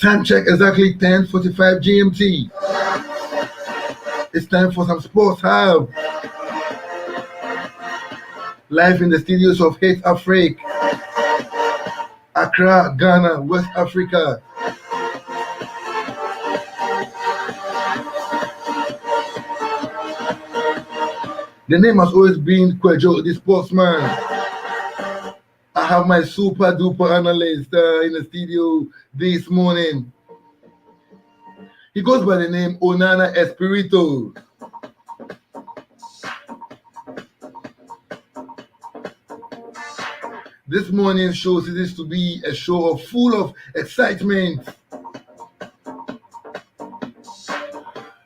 Time check exactly 10:45 GMT. It's time for some Sports Hub. Live in the studios of HitzAfrik, Accra, Ghana, West Africa. The name has always been Kwejo, the sportsman. I have my super duper analyst in the studio this morning. He goes by the name Onana Espirito. This morning's show seems to be a show full of excitement.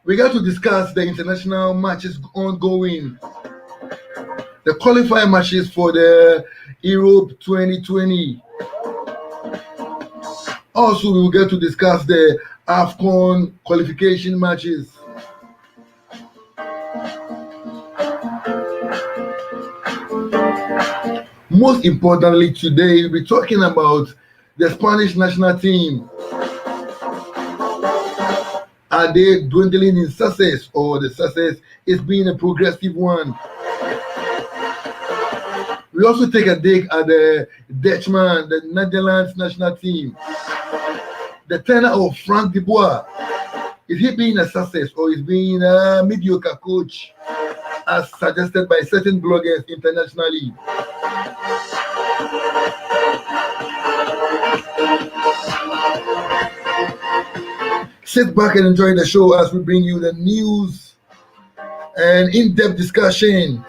We got to discuss the international matches ongoing, the qualifier matches for the Europe 2020. Also, we will get to discuss the AFCON qualification matches. Most importantly, today we'll be talking about the Spanish national team. Are they dwindling in success, or the success is being a progressive one? We also take a dig at the Dutchman, the Netherlands national team. The tenor of Frank de Boer, is he being a success or is being a mediocre coach, as suggested by certain bloggers internationally? Sit back and enjoy the show as we bring you the news and in-depth discussion.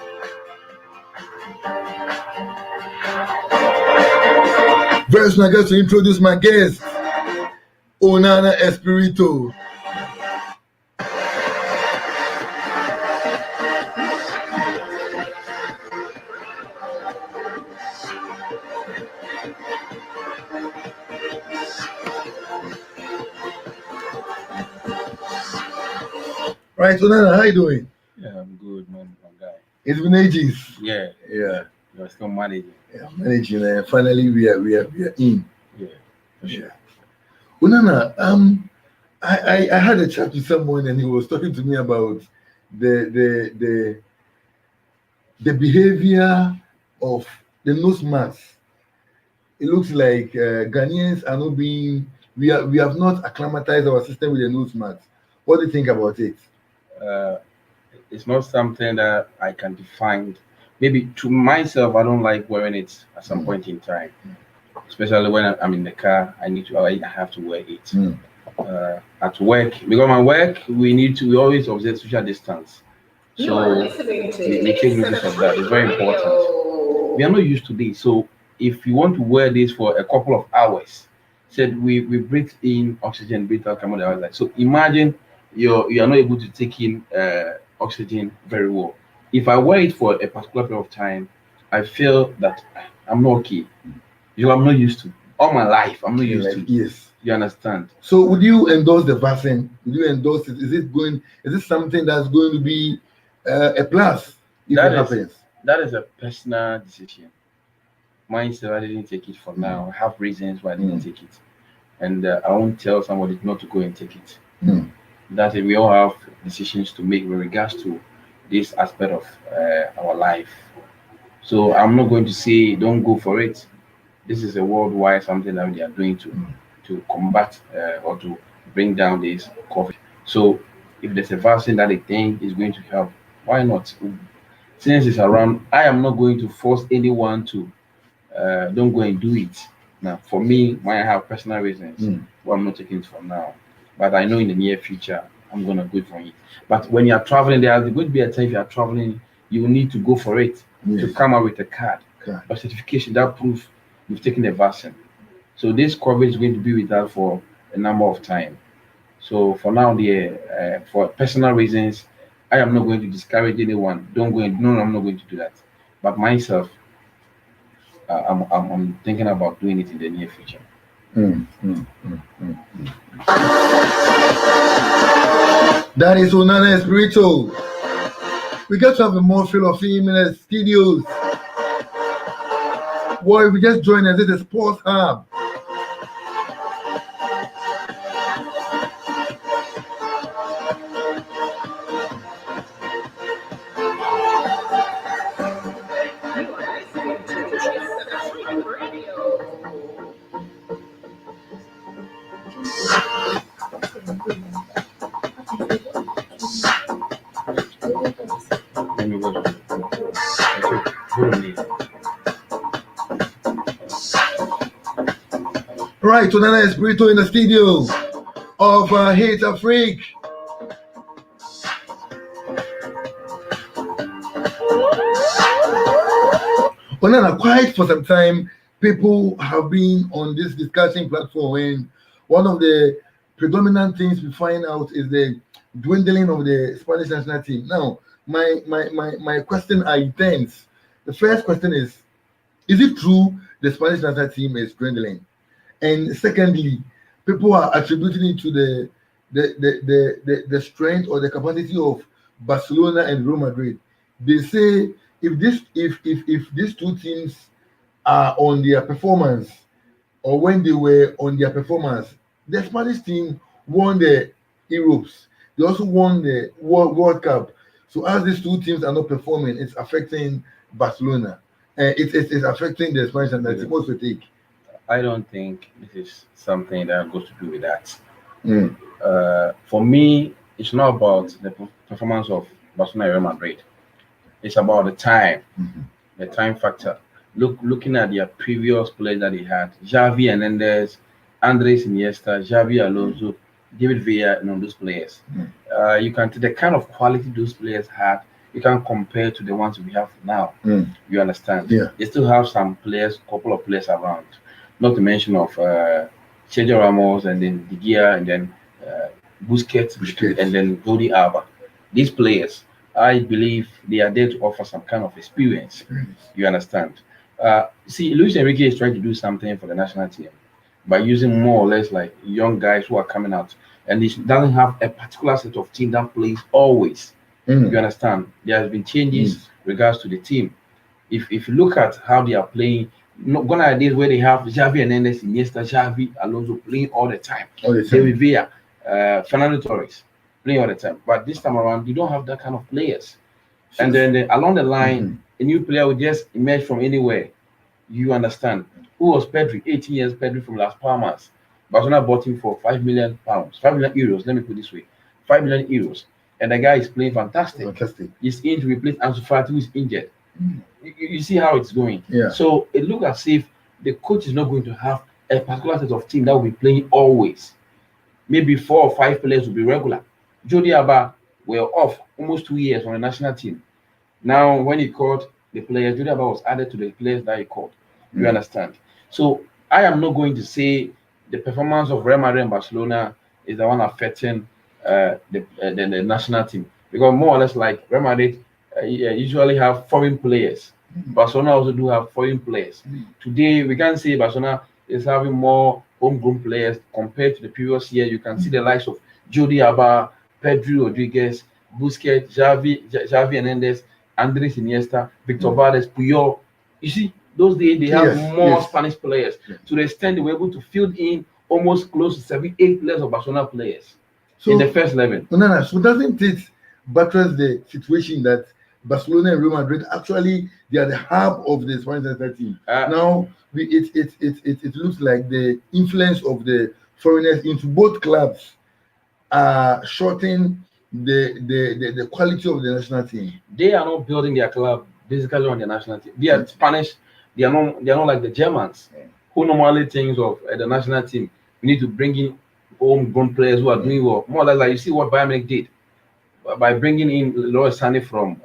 Very soon I get to introduce my guest, Onana Espirito. Right, Onana, how you doing? Yeah, I'm good, man, my guy. It's been ages. Yeah, Yeah, you're still managing. yeah, managing. Finally, we are in. Yeah, for sure. Onana, I had a chat with someone and he was talking to me about the behavior of the nose mask. It looks like Ghanaians are not being. We have not acclimatized our system with the nose mask. What do you think about it? It's not something that I can define. Maybe to myself, I don't like wearing it at some point in time, especially when I'm in the car. I have to wear it. At work, because my work, we always observe social distance. So we take notice of that. It's very important. We are not used to this. So if you want to wear this for a couple of hours, said we breathe in oxygen, breathe out carbon dioxide. So imagine you are not able to take in oxygen very well. If I wear it for a particular period of time, I feel that I'm not okay. I'm not used to. All my life, I'm not used to. Yes. You understand? So would you endorse the vaccine? Would you endorse it? Is it something that's going to be a plus if it happens? That is a personal decision. Myself, I didn't take it for now. I have reasons why I didn't take it. And I won't tell somebody not to go and take it. That we all have decisions to make with regards to this aspect of our life. So I'm not going to say don't go for it. This is a worldwide something that they are doing to combat or to bring down this COVID. So if there's a vaccine that they think is going to help, why not? Since it's around, I am not going to force anyone to don't go and do it. Now, for me, when I have personal reasons, well, I'm not taking it for now. But I know in the near future, I'm going to go for it. But when you're traveling, there's going to be a time if you're traveling, you need to go for it to come out with a card, a certification that proves you've taken a vaccine. So this coverage is going to be with us for a number of time. So for now, for personal reasons, I am not going to discourage anyone. Don't go in. No, I'm not going to do that. But myself, I'm thinking about doing it in the near future. That is Onana Espirito. We got to have a more feel of him in the studios. Well, if you just join us, it's the Sports Hub. Right, Onana Espirito in the studio of HitzAfrik. Onana, quite for some time, people have been on this discussion platform, and one of the predominant things we find out is the dwindling of the Spanish national team. Now, my question are intense. The first question is it true the Spanish national team is dwindling? And secondly, people are attributing it to the strength or the capacity of Barcelona and Real Madrid. They say if these two teams are on their performance, or when they were on their performance, the Spanish team won the Europes. They also won the World Cup. So as these two teams are not performing, it's affecting Barcelona. It's affecting the Spanish national team. What's your take? I don't think this is something that goes to do with that. For me, it's not about the performance of Barcelona and Real Madrid. It's about the time, the time factor. Looking at their previous players that they had, Xavi Hernandez, Andres Iniesta, Xavi Alonso, David Villa, and those players. You can see the kind of quality those players had. You can compare to the ones we have now. You understand? Yeah. They still have some players, couple of players around. Not to mention of Sergio Ramos and then De Gea and then Busquets and then Jordi Alba. These players, I believe they are there to offer some kind of experience. You understand? See, Luis Enrique is trying to do something for the national team by using more or less like young guys who are coming out, and he doesn't have a particular set of team that plays always. You understand? There has been changes regards to the team. If you look at how they are playing, gone are days where they have Xavi Hernandez, Iniesta, Xavi Alonso playing all the time. David Villa, Fernando Torres playing all the time. But this time around, you don't have that kind of players. And then along the line, a new player will just emerge from anywhere. You understand? Who was Pedri? 18 years Pedri from Las Palmas. Barcelona bought him for €5 million, 5 million euros. Let me put it this way: 5 million euros. And the guy is playing fantastic. He's in to replace Ansu Fati, who is injured. You see how it's going. Yeah. So it looks as if the coach is not going to have a particular set of team that will be playing always. Maybe 4 or 5 players will be regular. Jordi Alba were off almost 2 years on the national team. Now, when he called the players, Jordi Alba was added to the players that he called. You understand? So I am not going to say the performance of Real Madrid and Barcelona is the one affecting the national team, because more or less like Real Madrid usually have foreign players. Barcelona also do have foreign players. Today we can say Barcelona is having more homegrown players compared to the previous year. You can see the likes of Jordi Alba, Pedri Rodriguez, Busquets, Xavi Hernandez, Andres Iniesta, Victor Valdes, Puyol. You see, those days they have more Spanish players. To the extent they were able to field in almost close to 7-8 players of Barcelona players in the first 11. So doesn't it buttress the situation that Barcelona and Real Madrid actually they are the hub of the Spanish national team? Now it looks like the influence of the foreigners into both clubs are shortening the quality of the national team. They are not building their club basically on the national team. They are Spanish. They are not like the Germans who normally think of the national team. We need to bring in homegrown players who are doing well. More or less like you see what Bayern Munich did by bringing in Leroy Sané from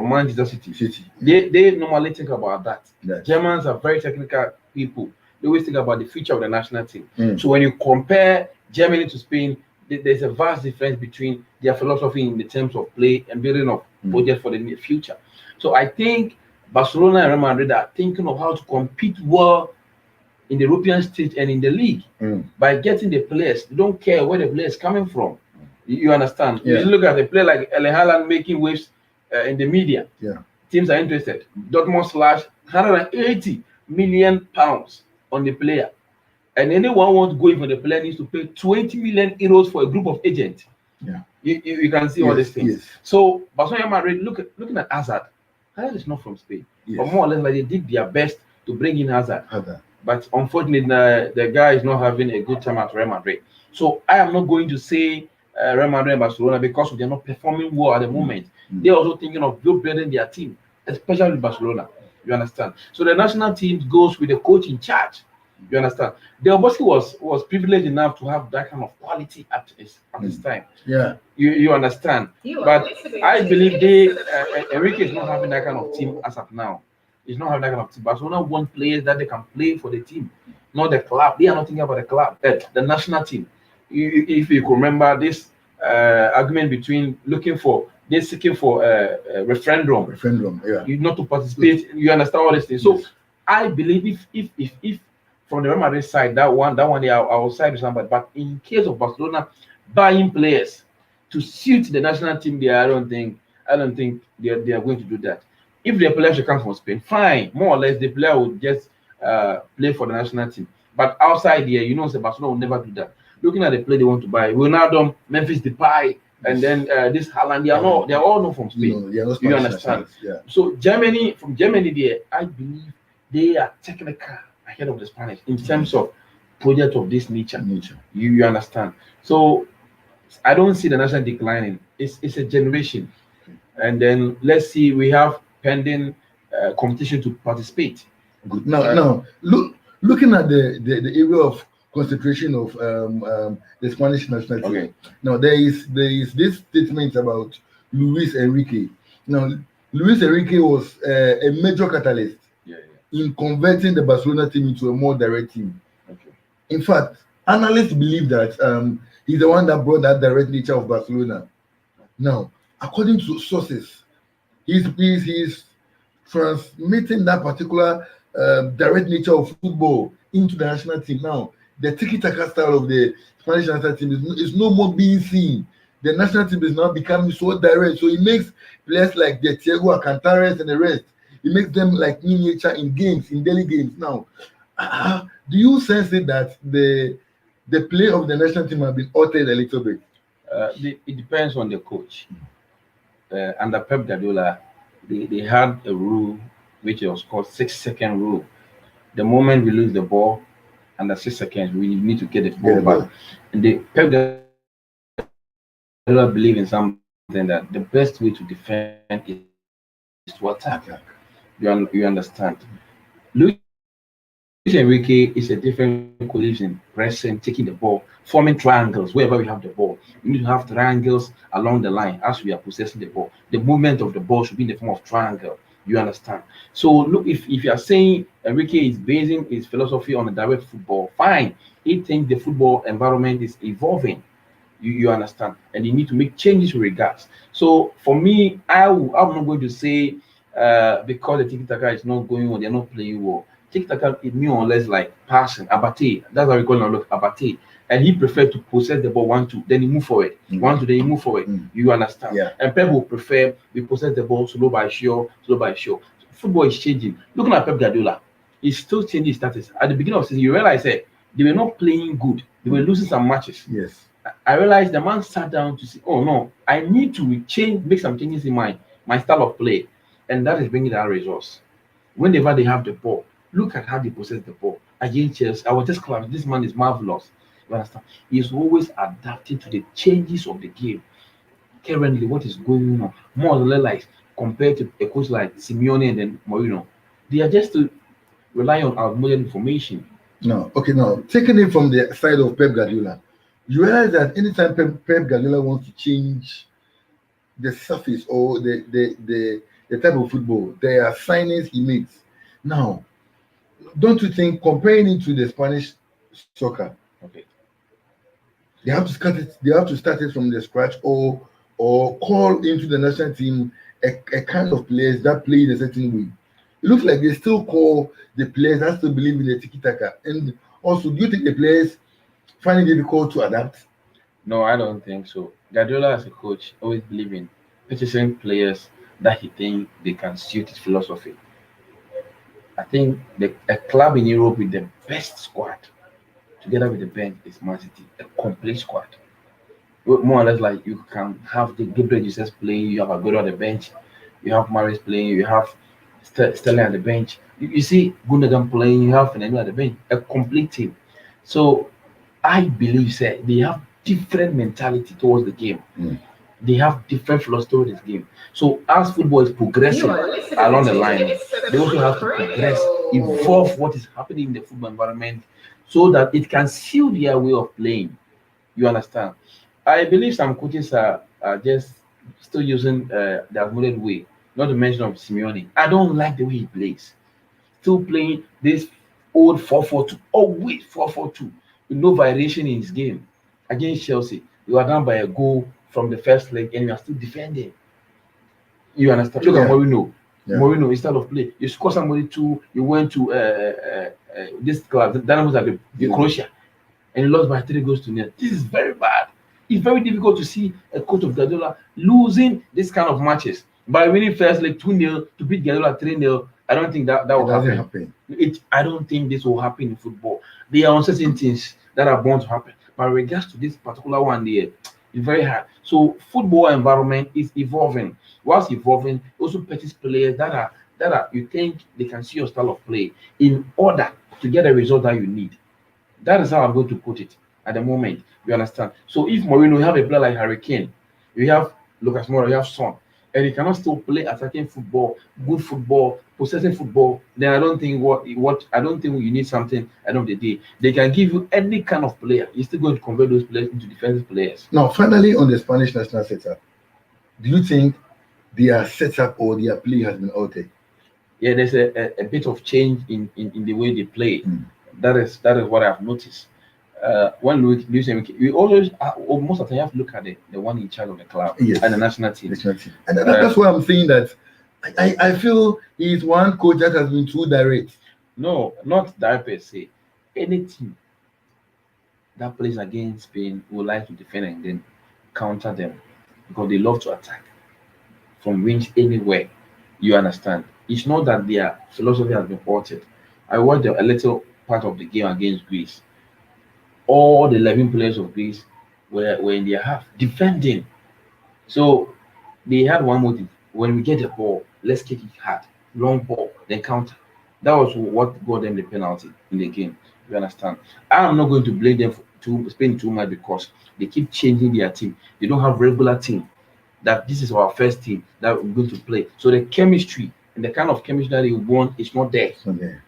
Manchester City. They normally think about that. Germans are very technical people. they always think about the future of the national team. So when you compare Germany to Spain, there's a vast difference between their philosophy in the terms of play and building of projects for the near future. So I think Barcelona and Real Madrid are thinking of how to compete well in the European stage and in the league by getting the players. They don't care where the player is coming from. You understand? Yeah. You look at a player like Erling Haaland making waves in the media. Yeah. Teams are interested. Dortmund slash 180 million pounds on the player. And anyone wants to go in for the player needs to pay 20 million euros for a group of agents. Yeah. You can see all these things. Yes. So Barcelona and Madrid, looking at Hazard. Hazard is not from Spain. But more or less like they did their best to bring in Hazard. But unfortunately, the guy is not having a good time at Real Madrid. So I am not going to say Real Madrid and Barcelona because they're not performing well at the moment. They're also thinking of building their team, especially Barcelona. You understand? So the national team goes with the coach in charge. You understand? Del Bosque was privileged enough to have that kind of quality at his time. Yeah. You understand? But I believe Enrique is not having that kind of team as of now. He's not having that kind of team. Barcelona want players that they can play for the team, not the club. They are not thinking about the club, the national team. If you can remember this argument between seeking for a referendum, yeah, you not to participate. You understand all these things. So I believe if from the Real Madrid side, that one they are outside with somebody. But in case of Barcelona buying players to suit the national team, I don't think they are going to do that. If the player should come from Spain, fine. More or less, the player will just play for the national team. But outside here, Barcelona will never do that. Looking at the play they want to buy, Ronaldo, Memphis Depay, and then this Haaland, they are all not from Spain. You understand? Yeah. So from Germany there, I believe they are technical ahead of the Spanish in terms of project of this nature. You understand? So I don't see the national declining. It's a generation. And then let's see, we have pending competition to participate. Good. Now looking at the area of concentration of the Spanish national team. Okay. Now there is this statement about Luis Enrique. Now Luis Enrique was a major catalyst in converting the Barcelona team into a more direct team. Okay. In fact, analysts believe that he's the one that brought that direct nature of Barcelona. Now, according to sources, he's transmitting that particular direct nature of football into the national team. Now, the tiki-taka style of the Spanish national team is no more being seen. The national team is now becoming so direct. So it makes players like the Thiago Alcantares and the rest, it makes them like miniature in games, in daily games. Now, do you sense it that the play of the national team has been altered a little bit? It depends on the coach. Under Pep Guardiola, they had a rule which was called 6-second rule. The moment we lose the ball, under 6 seconds, we need to get the ball back. And the Pep Guardiola believe in something that the best way to defend is to attack. You understand? Luis Enrique is a different coach in pressing, taking the ball, forming triangles wherever we have the ball. We need to have triangles along the line as we are possessing the ball. The movement of the ball should be in the form of triangle. You understand? So look, if you are saying Enrique is basing his philosophy on a direct football, fine. He thinks the football environment is evolving. You understand? And you need to make changes with regards. So for me, I'm not going to say because the tiki-taka is not going on, they're not playing well. Tiki-taka is more or less like passing, abate. That's how we call it. Look, abate. And he preferred to possess the ball 1-2, then he move forward. 1-2, then he move forward. You understand? Yeah. And Pep will prefer we possess the ball slow by sure. Football is changing. Looking at Pep Guardiola, he's still changing status. At the beginning of the season, you realize that they were not playing good. They were losing some matches. Yes. I realized the man sat down to say, oh no, I need to make some changes in my style of play. And that is bringing out results. Whenever they have the ball, look at how they possess the ball. Against Chelsea, I was just clapping. This man is marvelous. You understand? He's always adapting to the changes of the game. Currently, what is going on, more or less like compared to a coach like Simeone and then Mourinho, they are just to rely on our modern information. No, okay, now taking it from the side of Pep Guardiola, you realize that anytime Pep Guardiola wants to change the surface or the type of football, there are signings he makes. Now, don't you think comparing it to the Spanish soccer, Okay. they have to start it? They have to start it from the scratch, or call into the national team a kind of players that play in a certain way. It looks like they still call the players that still believe in the tiki taka. And also, do you think the players find it difficult to adapt? No, I don't think so. Guardiola, as a coach, always believe in purchasing players that he think they can suit his philosophy. I think a club in Europe with the best squad, together with the bench, is Man City. A complete squad. More or less like you can have the Gabriel Jesus playing, you have Aguero on the bench, you have Maris playing, you have Sterling on the bench. You see Gundogan playing, you have Fernando at the bench. A complete team. So I believe say they have different mentality towards the game. They have different philosophy towards this game. So as football is progressing along the line, they also have to progress, evolve what is happening in the football environment so that it can suit their way of playing. You understand? I believe some coaches are just still using the accumulated way, not to mention of Simeone. I don't like the way he plays. Still playing this old 4-4-2, always 4-4-2, with no variation in his game. Against Chelsea, you are down by a goal from the first leg and you are still defending. You understand? Look at Yeah. Mourinho. Yeah. Mourinho, his style of play. You score somebody two, you went to this club, Dynamo Zagreb, Croatia, and you lost by 3 goals to 0. This is very bad. It's very difficult to see a coach of Guardiola losing this kind of matches by winning first leg 2-0 to beat Guardiola 3-0. I don't think that will happen. I don't think this will happen in football. There are uncertain things that are bound to happen. But regards to this particular one there, it's very hard. So football environment is evolving. Whilst evolving, also purchase players that are you think they can see your style of play in order to get the result that you need. That is how I'm going to put it at the moment. You understand? So if Mourinho, you have a player like Harry Kane, you have Lucas Moura, you have Son, and he cannot still play attacking football, good football, possessing football, then I don't think I don't think you need something at the end of the day. They can give you any kind of player. You're still going to convert those players into defensive players. Now, finally, on the Spanish national setup, do you think their setup or their play has been altered? Yeah, there's a bit of change in the way they play. That is what I've noticed. When Luis Enrique, we always most of the time you have to look at the one in charge of the club and the national team. And that's why I'm saying that I feel he's one coach that has been too direct. No, not direct per se. Any team that plays against Spain would like to defend and then counter them because they love to attack from wings anywhere. You understand? It's not that their philosophy has been altered. I watched a little part of the game against Greece. All the 11 players of Greece were in their half defending. So they had one motive. When we get the ball, let's kick it hard. Long ball, then counter. That was what got them the penalty in the game. You understand? I'm not going to blame them to spend too much because they keep changing their team. They don't have regular team. That this is our first team that we're going to play. So the chemistry and the kind of chemistry that you want is not there.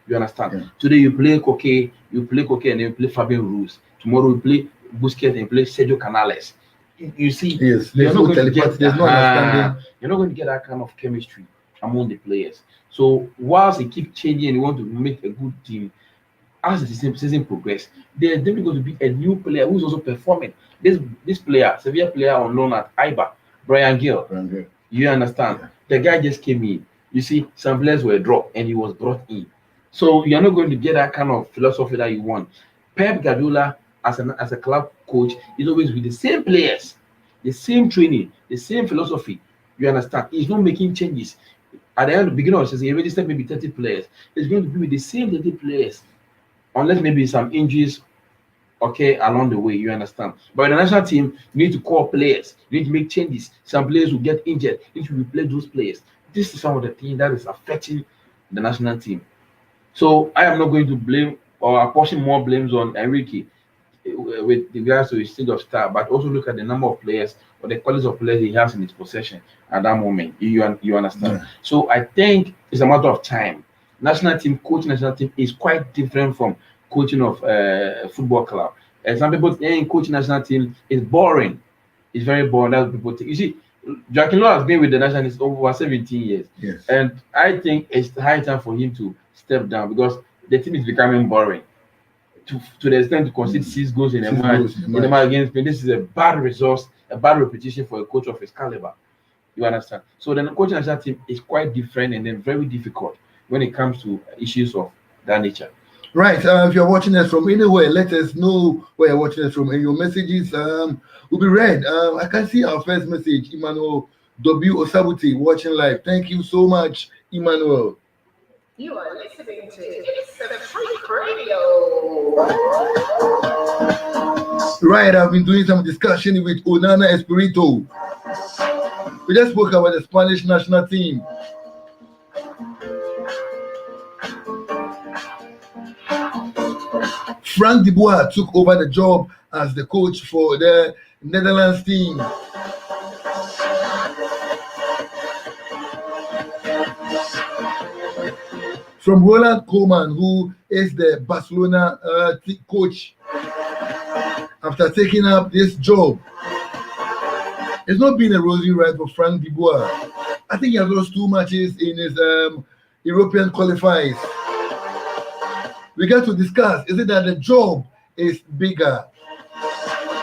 You understand? Yeah. Today you play Coque, and then you play Fabian Ruiz. Tomorrow you play Busquets and you play Sergio Canales. You see, yes, there's no telepathy, there's no understanding. You're not going to get that kind of chemistry among the players. So whilst they keep changing and they want to make a good team, as the season progresses, there's definitely going to be a new player who's also performing. This player, Sevilla player on loan at Iba, Brian Gill. You understand? Yeah. The guy just came in. You see, some players were dropped and he was brought in. So you're not going to get that kind of philosophy that you want. Pep Guardiola, as a club coach, is always with the same players, the same training, the same philosophy. You understand? He's not making changes. At the end of the beginning of the season, he registered maybe 30 players. He's going to be with the same 30 players, unless maybe some injuries along the way. You understand? But in the national team, you need to call players, you need to make changes. Some players will get injured, you need to replace those players. This is some of the things that is affecting the national team. So I am not going to blame or apportion more blames on Enrique with regards to his state of star, but also look at the number of players or the quality of players he has in his possession at that moment. You understand? Yeah. So I think it's a matter of time. Coaching national team is quite different from coaching of football club. And some people think coaching national team is boring. It's very boring. That's what people think. You see, Joaquin Low has been with the national team over 17 years. Yes. And I think it's high time for him to step down because the team is becoming boring. To the extent to concede 6 goals in a match against Spain. This is a bad result, a bad repetition for a coach of his caliber. You understand? So then the coaching national team is quite different and then very difficult when it comes to issues of that nature. Right. If you're watching us from anywhere, let us know where you're watching us from, and your messages will be read. I can see our first message, Emmanuel W. Osabuti, watching live. Thank you so much, Emmanuel. You are listening to HitzAfrik Radio. Right, I've been doing some discussion with Onana Espirito. We just spoke about the Spanish national team. Frank de Boer took over the job as the coach for the Netherlands team. From Ronald Koeman, who is the Barcelona coach, after taking up this job. It's not been a rosy ride for Frank de Boer. I think he has lost 2 matches in his European qualifiers. We got to discuss, is it that the job is bigger,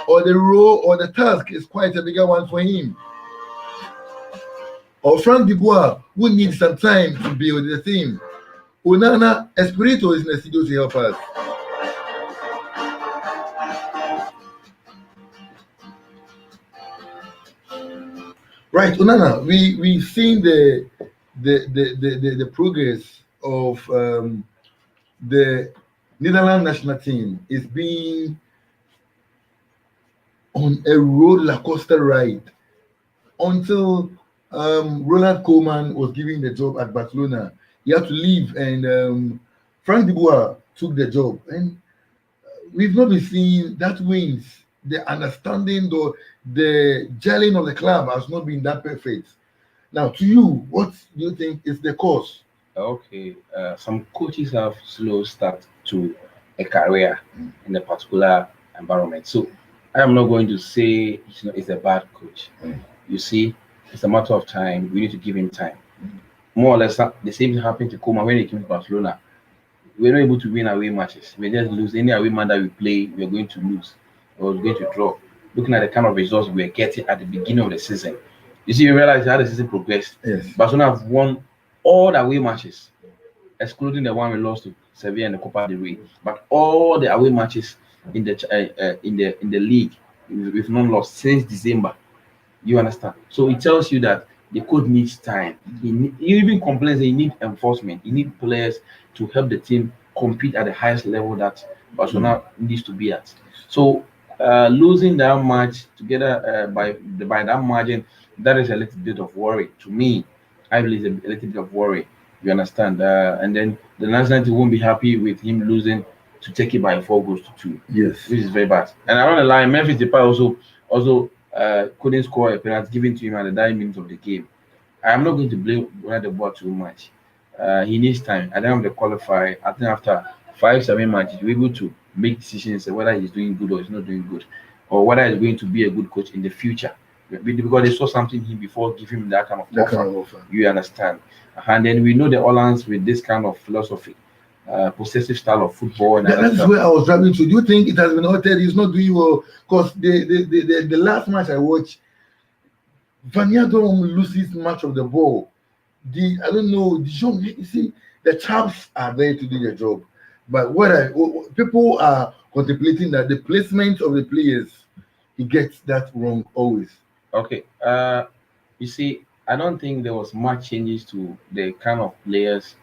or the role or the task is quite a bigger one for him? Or Frank de Boer, who needs some time to build the team? Onana Espirito is in the studio to help us. Right, Onana, we've seen the progress of the Netherlands national team is being on a roller coaster ride until Ronald Koeman was given the job at Barcelona. He had to leave, and Frank de Boer took the job. And we've not been seeing that wins. The understanding, the gelling of the club has not been that perfect. Now, to you, what do you think is the cause? Okay, some coaches have slow start to a career in a particular environment. So I am not going to say it's a bad coach. You see, it's a matter of time. We need to give him time. More or less, the same thing happened to Koeman when he came to Barcelona. We were not able to win away matches. We just lose any away match that we play. We are going to lose, or we're going to draw. Looking at the kind of results we were getting at the beginning of the season, you see, you realize how the season progressed. Yes. Barcelona have won all the away matches, excluding the one we lost to Sevilla in the Copa del Rey. But all the away matches in the league, we've not lost since December. You understand? So it tells you that the coach needs time. He even complains that he needs enforcement. He needs players to help the team compete at the highest level that Barcelona needs to be at. So losing that match together by that margin, that is a little bit of worry to me. I believe it's a little bit of worry. You understand? And then the national team won't be happy with him losing to take it by 4 goals to 2. Yes, which is very bad. And around the line, Memphis Depay also couldn't score a penalty given to him at the 9 minutes of the game. I am not going to blame Ronald de Boer too much. He needs time. At the end of the qualifier, I think after 5-7 matches, we're able to make decisions whether he's doing good or he's not doing good, or whether he's going to be a good coach in the future. Because they saw something in him before giving him that kind of offer. You understand? And then we know the Hollands with this kind of philosophy, possessive style of football. And that's where I was driving to. Do you think it has been altered? He's not doing well? Because the last match I watched, Van Yadom loses much of the ball. I don't know. You see, the chaps are there to do their job, but people are contemplating that the placement of the players, he gets that wrong always. Okay. You see, I don't think there was much changes to the kind of players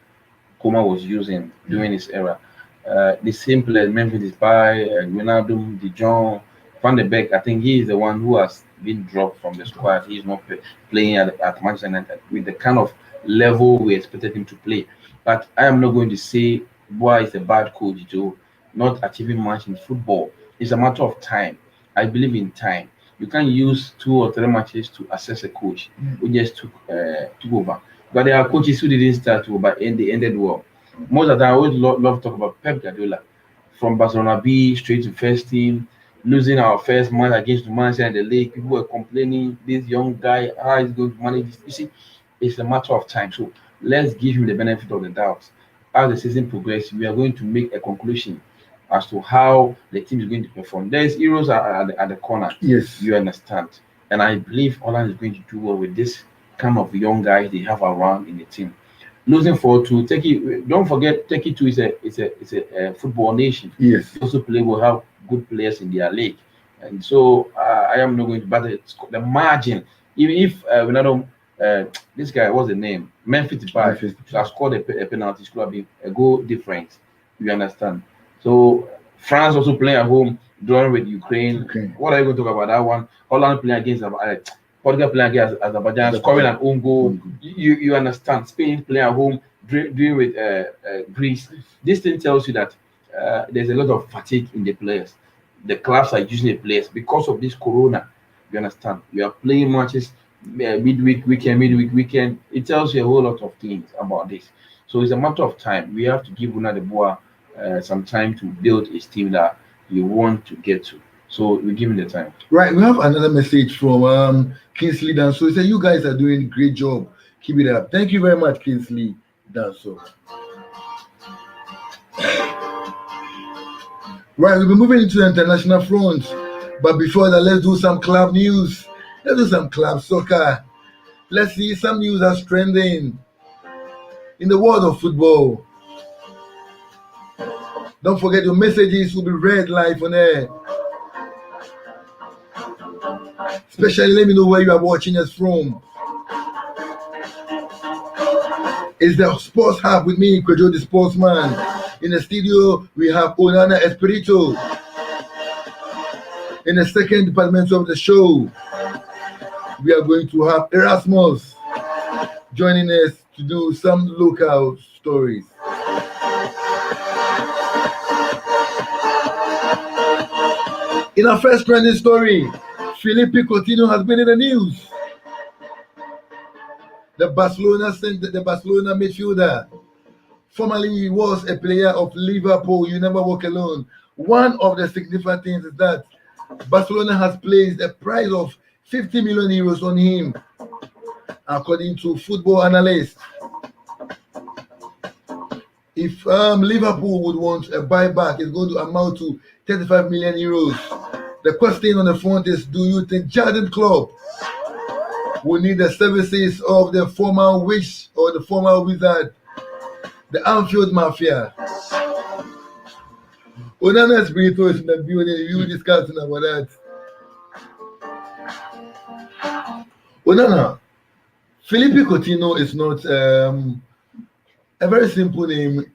Koeman was using during his era. The same players, Memphis Depay, Ronaldo, De Jong, Van de Beek. I think he is the one who has been dropped from the squad. He's not playing at Manchester United with the kind of level we expected him to play. But I am not going to say Boer is a bad coach to not achieving much in football. It's a matter of time. I believe in time. You can't use 2 or 3 matches to assess a coach who just took over. But there are coaches who didn't start well, but they ended well. Most of the time, I always love to talk about Pep Guardiola. From Barcelona B straight to first team, losing our first match against Manchester in the league. People were complaining, this young guy, how is going to manage this? You see, it's a matter of time. So let's give him the benefit of the doubt. as the season progresses, we are going to make a conclusion as to how the team is going to perform. There's heroes at the corner. Yes. You understand? And I believe Holland is going to do well with this kind of young guys they have around in the team. Losing for two, Turkey. Don't forget, Turkey too is a football nation. Yes. They also play will have good players in their league, and so I am not going to. But the margin, even if Ronaldo, this guy, what's the name? Memphis Depay, has scored a penalty, it could have been a goal difference. You understand? So France also playing at home, drawing with Ukraine. Okay. What are you going to talk about that one? Holland playing against Portugal playing against Azerbaijan, scoring an own goal. You understand? Spain playing at home, doing with Greece. This thing tells you that there's a lot of fatigue in the players. The clubs are using the players because of this corona. You understand? We are playing matches midweek, weekend. It tells you a whole lot of things about this. So it's a matter of time. We have to give Una de Boa some time to build a team that you want to get to. So we give him the time. Right, we have another message from Kingsley Danso. He said, "You guys are doing a great job. Keep it up." Thank you very much, Kingsley Danso. Right, we'll be moving into the international front. But before that, let's do some club news. Let's do some club soccer. Let's see some news that's trending in the world of football. Don't forget your messages will be read live on air. Especially let me know where you are watching us from. It's the Sports Hub with me, Kwejo the Sportsman. In the studio, we have Onana Espirito. In the second department of the show, we are going to have Erasmus joining us to do some local stories. In our first trending story, Felipe Coutinho has been in the news. The Barcelona midfielder, formerly he was a player of Liverpool. You never walk alone. One of the significant things is that Barcelona has placed a price of 50 million euros on him, according to football analysts. If Liverpool would want a buyback, it's going to amount to 35 million euros. The question on the front is, do you think Jurgen Klopp will need the services of the former witch or the former wizard, the Anfield Mafia? Onana Espirito is in the building. We will discussing about that. Onana, Felipe Coutinho is not a very simple name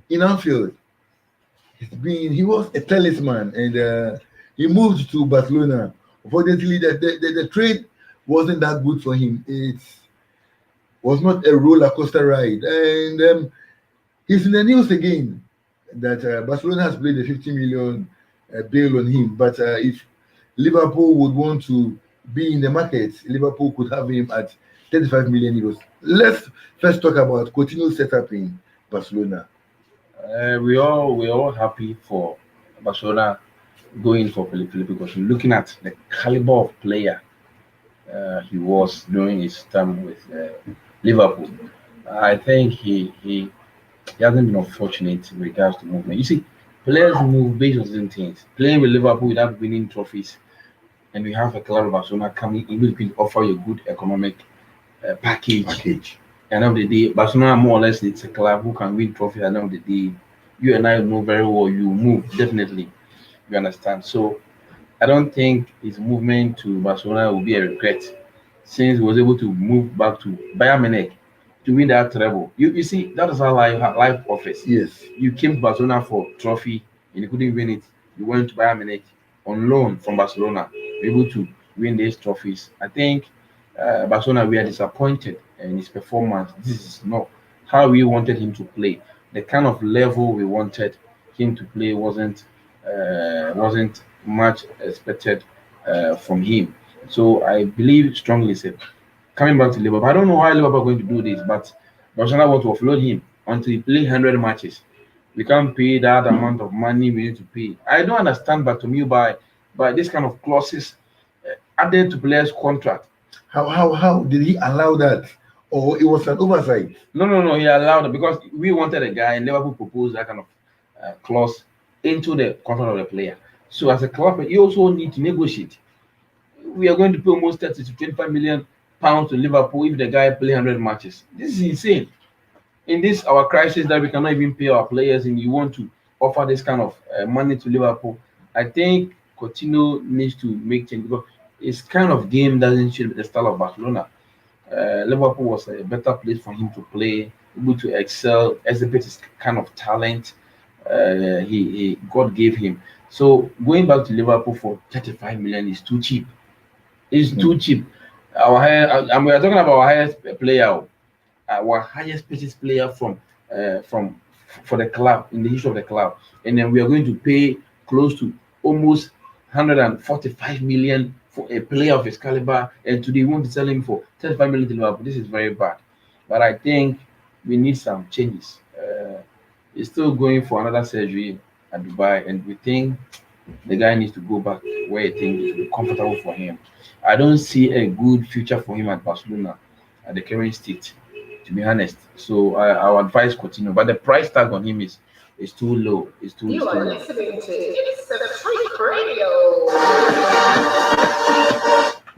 in Anfield. He was a talisman, and he moved to Barcelona. Unfortunately, the trade wasn't that good for him. It was not a roller coaster ride, and he's in the news again that Barcelona has played a 50 million bill on him. But if Liverpool would want to be in the market, Liverpool could have him at 35 million euros. Let's first talk about Coutinho's setup in Barcelona. We all happy for Barcelona going for Felipe Coutinho. Looking at the caliber of player he was during his time with Liverpool, I think he hasn't been unfortunate in regards to movement. You see, players move based on certain things. Playing with Liverpool without winning trophies, and we have a club of Barcelona coming in, which can offer you a good economic package. End of the day, Barcelona more or less it's a club who can win trophies. At the end of the day, you and I know very well you move definitely. You understand? So I don't think his movement to Barcelona will be a regret, since he was able to move back to Bayern Munich to win that treble. You see, that is how life offers. Yes. You came to Barcelona for trophy and you couldn't win it. You went to Bayern Munich on loan from Barcelona, able to win these trophies. I think Barcelona, we are disappointed in his performance. This is not how we wanted him to play. The kind of level we wanted him to play wasn't much expected from him. So I believe strongly said coming back to Liverpool. I don't know why Liverpool are going to do this, but Barcelona want to offload him until he play 100 matches. We can't pay that amount of money we need to pay. I don't understand, but to me, by this kind of clauses added to players' contract. How did he allow that or it was an oversight? No. He allowed it because we wanted a guy, and Liverpool proposed that kind of clause into the contract of the player. So as a club, you also need to negotiate. We are going to pay almost 30 to 25 million pounds to Liverpool if the guy play 100 matches. This is insane. In this our crisis that we cannot even pay our players, and you want to offer this kind of money to Liverpool, I think Coutinho needs to make change because his kind of game doesn't suit the style of Barcelona. Liverpool was a better place for him to play, able to excel, exhibit his kind of talent. He God gave him. So going back to Liverpool for 35 million is too cheap. It's too cheap. And we are talking about our highest player, our highest purchase player from for the club in the history of the club, and then we are going to pay close to almost 145 million for a player of his caliber, and today we want to sell him for 35 million to Liverpool. This is very bad, but I think we need some changes. He's still going for another surgery at Dubai, and we think the guy needs to go back where he thinks it will be comfortable for him. I don't see a good future for him at Barcelona at the current state, to be honest. So I would advise Coutinho, but the price tag on him is too low. It's too You it's too are low. listening to HitzAfrik Radio.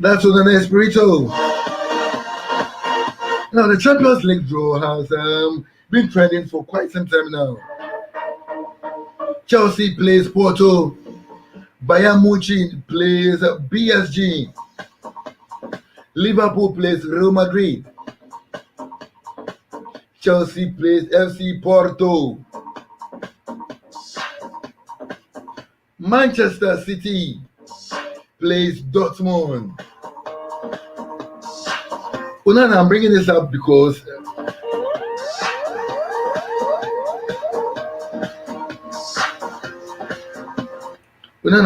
That's what an Espirito. Now, the Champions League draw has been trending for quite some time now. Chelsea plays Porto, Bayern Munich plays PSG, Liverpool plays Real Madrid, Chelsea plays FC Porto, Manchester City plays Dortmund. Well, now I'm bringing this up because it's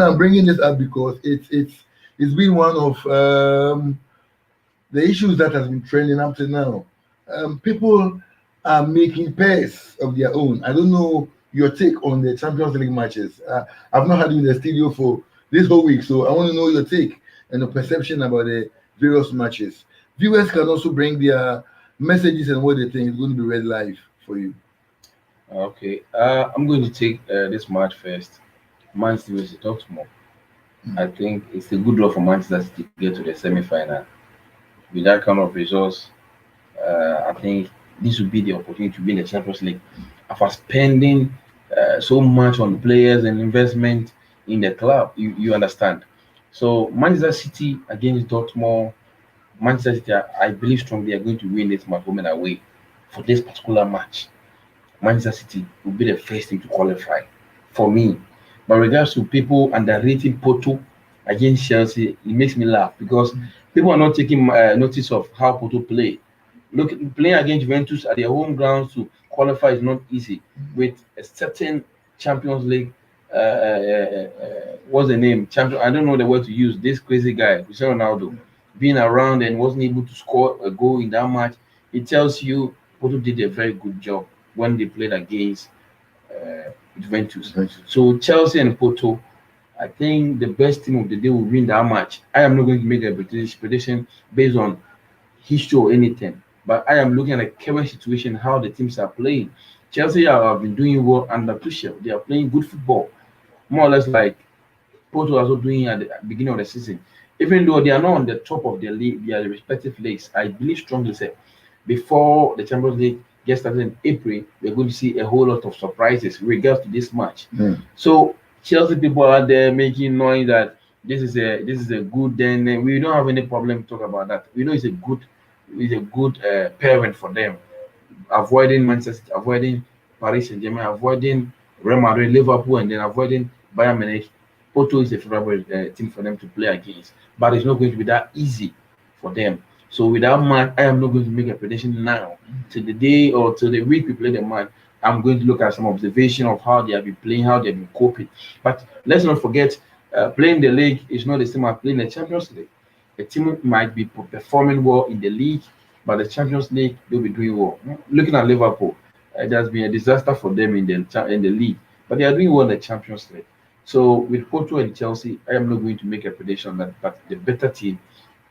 been one of the issues that has been trending up to now. People are making pairs of their own. I don't know your take on the Champions League matches. I've not had you in the studio for this whole week, so I want to know your take and the perception about the various matches. Viewers can also bring their messages and what they think is going to be read live for you. Okay, I'm going to take this match first. Man City versus Dortmund. I think it's a good draw for Manchester City to get to the semi-final. With that kind of results, I think this would be the opportunity to win the Champions League. After spending so much on players and investment in the club, you understand. So Manchester City against Dortmund, Manchester City, I believe strongly are going to win this match home and away. For this particular match, Manchester City will be the first team to qualify for me. But regards to people underrating Porto against Chelsea, it makes me laugh because people are not taking notice of how Porto play. Look, playing against Juventus at their home grounds to qualify is not easy. With a certain Champions League, what's the name? Champion. I don't know the word to use. This crazy guy, Cristiano Ronaldo, being around and wasn't able to score a goal in that match. It tells you Porto did a very good job when they played against Juventus. So Chelsea and Porto, I think the best team of the day will win that match. I am not going to make a prediction based on history or anything, but I am looking at the current situation, how the teams are playing. Chelsea have been doing well under Tuchel. They are playing good football, more or less like Porto also doing at the beginning of the season. Even though they are not on the top of their league, their respective leagues, I believe strongly say before the Champions League gets started in April, we're going to see a whole lot of surprises with regards to this match. So Chelsea people are there making noise that this is a good. Then we don't have any problem to talk about that. We know it's a good parent for them, avoiding Manchester City, avoiding Paris Saint-Germain, avoiding Real Madrid, Liverpool, and then avoiding Bayern Munich. Porto is a favorable team for them to play against, but it's not going to be that easy for them. So with that match, I am not going to make a prediction now. Till the day or till the week we play the match, I'm going to look at some observation of how they have been playing, how they've been coping. But let's not forget, playing the league is not the same as playing the Champions League. A team might be performing well in the league, but the Champions League they'll be doing well. Looking at Liverpool, it has been a disaster for them in the league, but they are doing well in the Champions League. So with Porto and Chelsea, I am not going to make a prediction that, but the better team,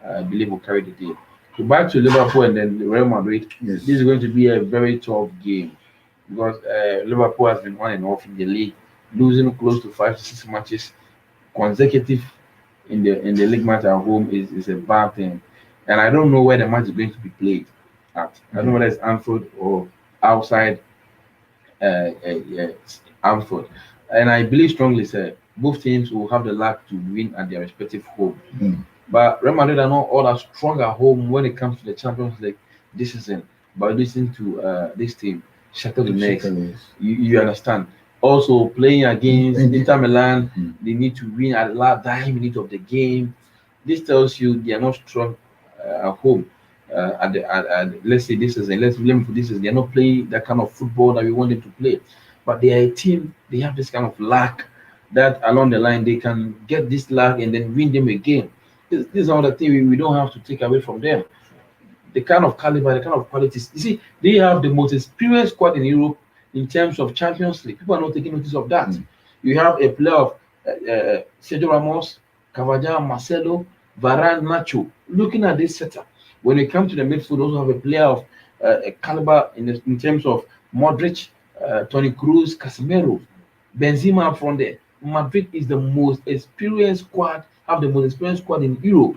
I believe, will carry the day. So back to Liverpool and then Real Madrid. Yes. This is going to be a very tough game because Liverpool has been on and off in the league, losing close to 5 to 6 matches consecutive in the league match at home is a bad thing. And I don't know where the match is going to be played at. I don't know whether it's Anfield or outside Anfield. And I believe strongly, sir, both teams will have the luck to win at their respective home. But Real Madrid are not all that strong at home when it comes to the Champions League this season. By listening to this team, Shakhtar Donetsk, you understand. Also playing against Inter Milan, they need to win at the last 9 minutes of the game. This tells you they are not strong at home. Let's say this is let's blame for this is they're not playing that kind of football that we want them to play. But they are a team, they have this kind of luck that along the line they can get this luck and then win them again. This is another thing we don't have to take away from them. The kind of caliber, the kind of qualities. You see, they have the most experienced squad in Europe in terms of Champions League. People are not taking notice of that. You have a player of Sergio Ramos, Cavajal, Marcelo, Varane, Nacho. Looking at this setup, when it comes to the midfield, also have a player of caliber in terms of Modric, Toni Kroos, Casemiro, Benzema from there. Madrid is the most experienced squad, have the most experienced squad in Europe.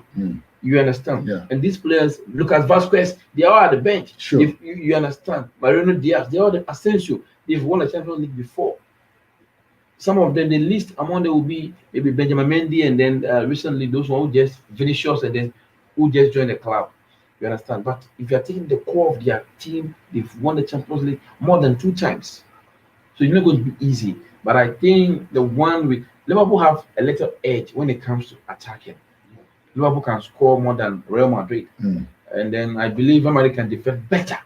You understand? Yeah. And these players, Lucas Vasquez, they are at the bench. Sure. If you understand, Mariano Diaz, they are the Asensio. They've won the Champions League before. Some of them, the least among them will be maybe Benjamin Mendy, and then recently those who just Vinicius, and then who just joined the club. You understand? But if you are taking the core of their team, they've won the Champions League more than 2 times. So it's not going to be easy. But I think the one with Liverpool have a little edge when it comes to attacking. Liverpool can score more than Real Madrid. And then I believe Real Madrid can defend better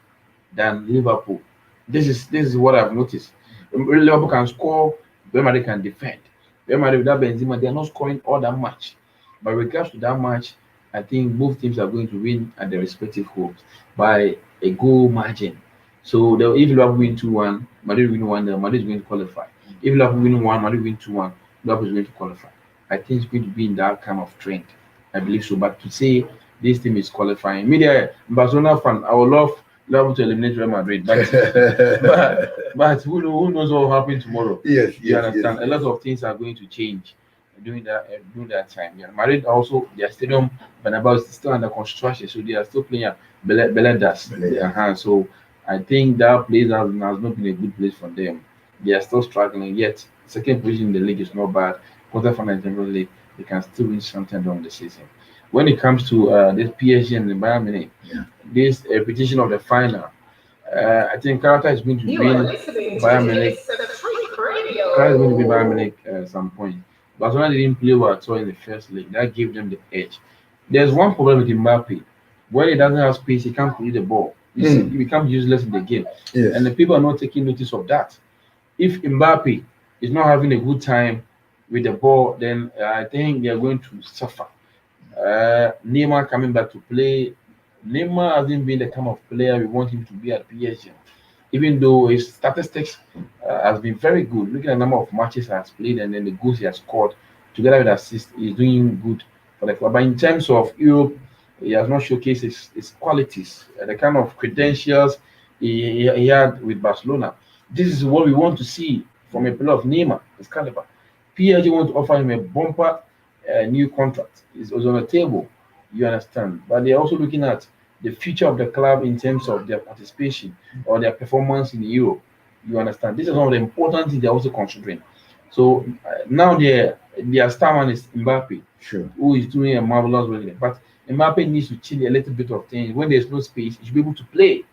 than Liverpool. This is what I've noticed. Liverpool can score, Real Madrid can defend. Real Madrid without Benzema, they are not scoring all that much. But with regards to that match, I think both teams are going to win at their respective homes by a goal margin. So if Liverpool win 2-1, Madrid win 1, Madrid is going to qualify. If Liverpool win 1, Madrid win 2-1, Liverpool is going to qualify. I think it's going to be in that kind of trend. I believe so. But to say this team is qualifying, media Barcelona fan, I would love Liverpool to eliminate Real Madrid. But but who knows what will happen tomorrow? Yes, you understand. A lot of things are going to change during that time. Yeah, Madrid also their stadium Bernabeu is still under construction, so they are still playing at Beledas. So I think that place has not been a good place for them. They are still struggling. Yet second position in the league is not bad. Quarterfinal Champions League, they can still win something during the season. When it comes to this PSG and the Bayern Munich, this repetition of the final, I think Carter is going to win Bayern Munich. Carter is going to be Bayern Munich at some point. Barcelona didn't play well at all in the first leg. That gave them the edge. There's one problem with Mbappe. When he doesn't have space, he can't play the ball. He becomes useless in the game. And the people are not taking notice of that. If Mbappe is not having a good time with the ball, then I think they are going to suffer. Neymar coming back to play. Neymar hasn't been the kind of player we want him to be at PSG. Even though his statistics has been very good, looking at the number of matches he has played and then the goals he has scored, together with assists, he's doing good for the club. But in terms of Europe, he has not showcased his qualities, the kind of credentials he had with Barcelona. This is what we want to see from a player of Neymar, his caliber. PSG want to offer him a bumper new contract. It's on the table, you understand. But they're also looking at the future of the club in terms of their participation or their performance in Europe. You understand? This is one of the important things they're also considering. So now their star man is Mbappe, who is doing a marvelous work. But Mbappe needs to change a little bit of things. When there's no space, he should be able to play.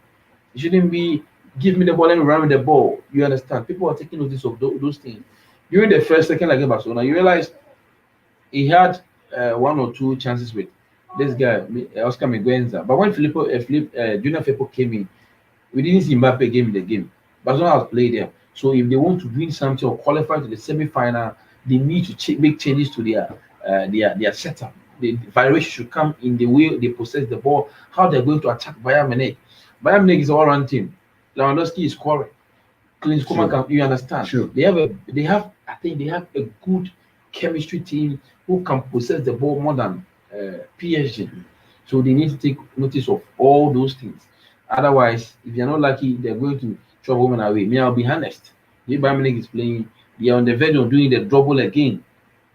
It shouldn't be give me the ball and run with the ball. You understand? People are taking notice of those things. During the second leg of Barcelona, you realize he had 1 or 2 chances with this guy, Oscar Miguenza. But when Junior Firpo came in, we didn't see Mbappe in the game. Barcelona has played them. So if they want to win something or qualify to the semi-final, they need to make changes to their setup. The variation should come in the way they possess the ball, how they're going to attack Bayern Munich. Bayern Munich is an all-round team. Lewandowski is scoring. You understand? They have a good chemistry team who can possess the ball more than PSG. So they need to take notice of all those things. Otherwise, if you're not lucky, they're going to throw home and away. Me, I'll be honest. If Bayern Munich is playing, they are on the verge of doing the double again.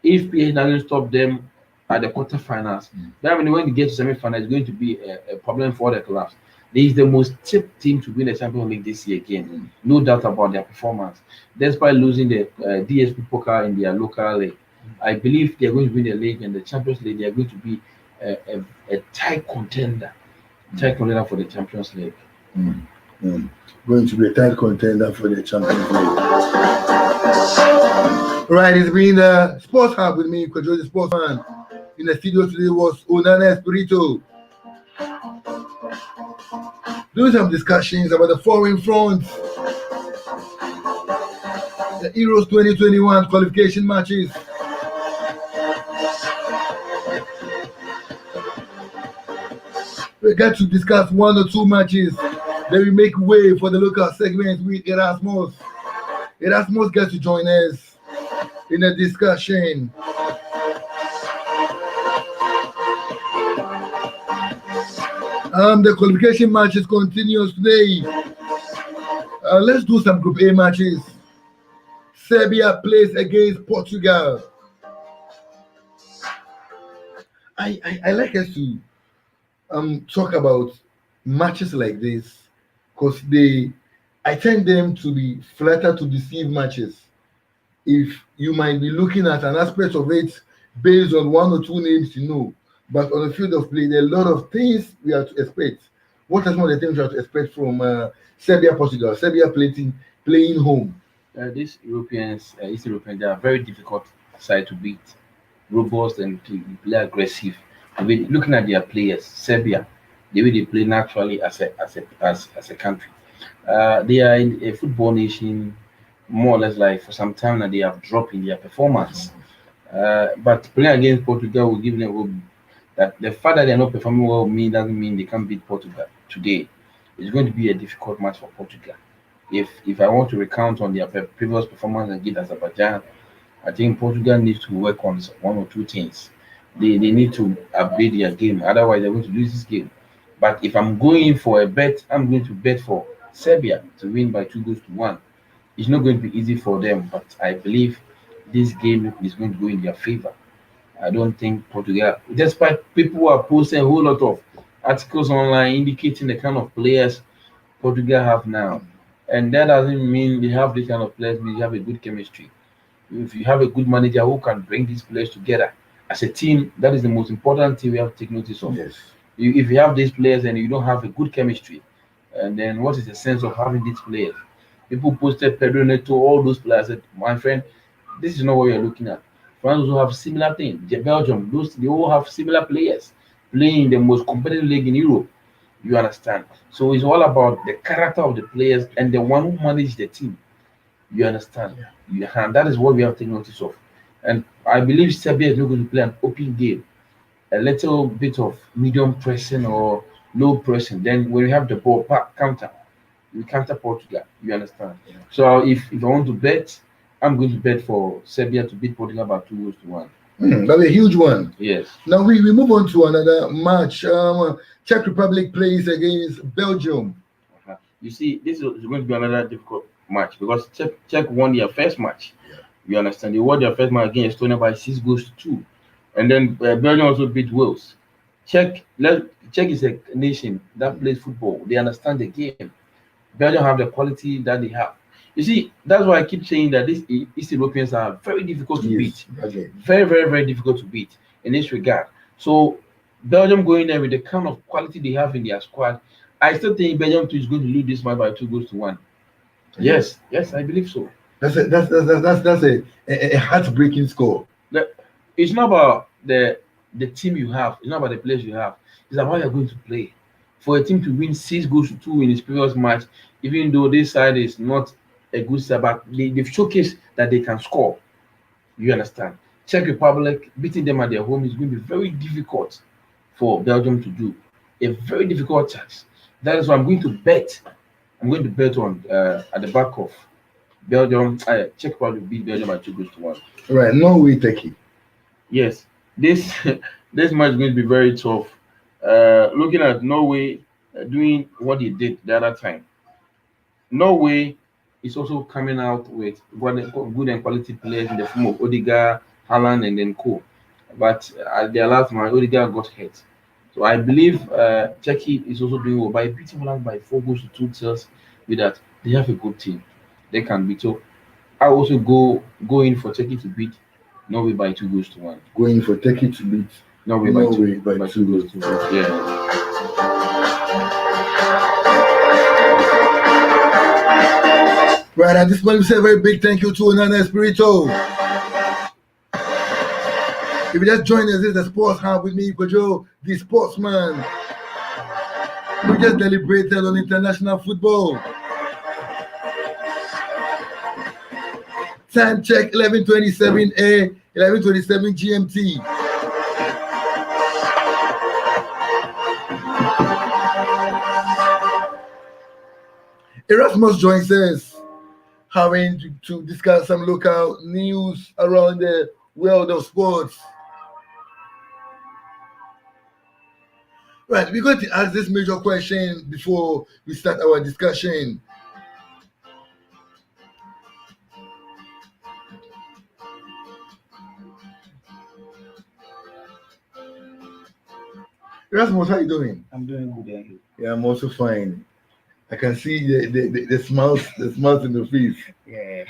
If PSG doesn't stop them at the quarterfinals, Bayern Munich, when they get to semi-final, it's going to be a problem for the clubs. They is the most cheap team to win the Champions League this year again. No doubt about their performance. Despite losing the DSP Poker in their local league, I believe they're going to win the league, and the Champions League, they're going to be a tight contender for the Champions League. Going to be a tight contender for the Champions League. Right, it's been Sports Hub with me, Kojo, the sports fan. In the studio today was Onana Espirito. Doing some discussions about the foreign front, the Euros 2021 qualification matches. We got to discuss one or two matches. Then we make way for the local segments with Erasmus. Erasmus gets to join us in a discussion. The qualification matches continues today. Let's do some Group A matches. Serbia plays against Portugal. I like us to talk about matches like this because I tend them to be flatter to deceive matches. If you might be looking at an aspect of it based on one or two names you know, but on the field of play, there are a lot of things we have to expect. What are some of the things we have to expect from Serbia, Portugal? Serbia playing home. These Europeans, East Europeans, they are very difficult side to beat. Robust and play aggressive. Looking at their players, Serbia, the way they play naturally as a country. They are in a football nation, more or less like for some time now they have dropped in their performance. But playing against Portugal will give them hope that the fact that they're not performing well doesn't mean they can't beat Portugal today. It's going to be a difficult match for Portugal. If I want to recount on their previous performance against Azerbaijan, I think Portugal needs to work on one or two things. They need to upgrade their game, otherwise they're going to lose this game. But if I'm going for a bet, I'm going to bet for Serbia to win by 2-1. It's not going to be easy for them, but I believe this game is going to go in their favor. I don't think Portugal, despite people are posting a whole lot of articles online indicating the kind of players Portugal have now. And that doesn't mean they have this kind of players, means you have a good chemistry. If you have a good manager who can bring these players together as a team, that is the most important thing we have to take notice of. Yes. If you have these players and you don't have a good chemistry, and then what is the sense of having these players? People posted Pedro Neto, all those players said, my friend, this is not what you're looking at. France also have similar things. Belgium, they all have similar players playing in the most competitive league in Europe. You understand? So it's all about the character of the players and the one who manages the team. You understand? Yeah. And that is what we have to take notice of. And I believe Serbia is not going to play an open game. A little bit of medium pressing or low pressing. Then when we have the ball counter, we counter Portugal. You understand? Yeah. So if I want to bet, I'm going to bet for Serbia to beat Portugal by 2-1. That's a huge one. Yes. Now we move on to another match. Czech Republic plays against Belgium. You see, this is going to be another difficult match because Czech won their first match. Yeah. You understand? They won their first match against Estonia by 6-2. And then Belgium also beat Wales. Czech is a nation that plays football. They understand the game. Belgium have the quality that they have. You see, that's why I keep saying that these East Europeans are very difficult to beat. Okay. Very, very, very difficult to beat in this regard. So Belgium going there with the kind of quality they have in their squad, I still think Belgium is going to lose this match by 2-1. Yes, I believe so. That's a heartbreaking score. It's not about the team you have. It's not about the players you have. It's about how you're going to play. For a team to win 6-2 in its previous match, even though this side is not a good side, but they've showcased that they can score. You understand? Czech Republic beating them at their home is going to be very difficult for Belgium to do. A very difficult task. That is why I'm going to bet. I'm going to bet on at the back of Belgium. Czech Republic beat Belgium by 2-1. Right, Norway, Turkey. Yes, this match is going to be very tough. looking at Norway doing what he did the other time. Norway is also coming out with good and quality players in the form of Odegaard, Haaland, and then Co. But at their last match, Odegaard got hurt. So I believe Turkey is also doing well by beating Holland by 4 goals to 2 tells with that they have a good team. They can beat. So I also go in for Turkey to beat Norway by 2 goals to 1. Going for Turkey to beat Norway by 2 goals to 1. Yeah. Right, at this point, we say a very big thank you to Nana Espirito. If you just joined us, this is the Sports Hub with me, Kojo, the sportsman. We just deliberated on international football. Time check 11:27 A, 11:27 GMT. Erasmus joins us, having to discuss some local news around the world of sports. Right, we're going to ask this major question before we start our discussion. Erasmus, how you doing? I'm doing good. Yeah, I'm also fine. I can see the smiles in the face. Yeah.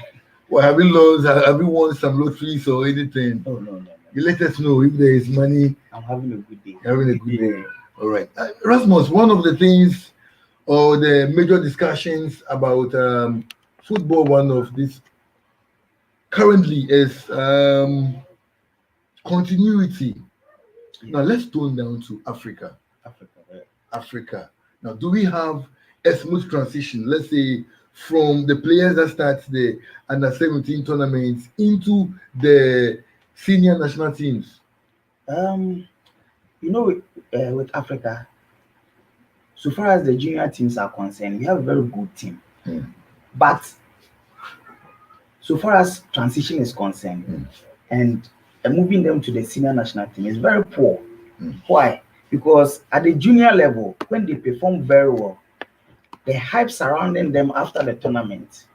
Well, have you lost? Have you won some lotteries or anything? Oh no. You let us know if there is money. I'm having a good day. Having a good day. All right, Erasmus. One of the things or the major discussions about football, one of this currently is continuity. Yeah. Now let's tone down to Africa. Africa. Now, do we have a smooth transition? Let's say from the players that start the under-17 tournaments into the senior national teams. With Africa, so far as the junior teams are concerned, we have a very good team. But so far as transition is concerned, and moving them to the senior national team is very poor. Why? Because at the junior level, when they perform very well, the hype surrounding them after the tournament,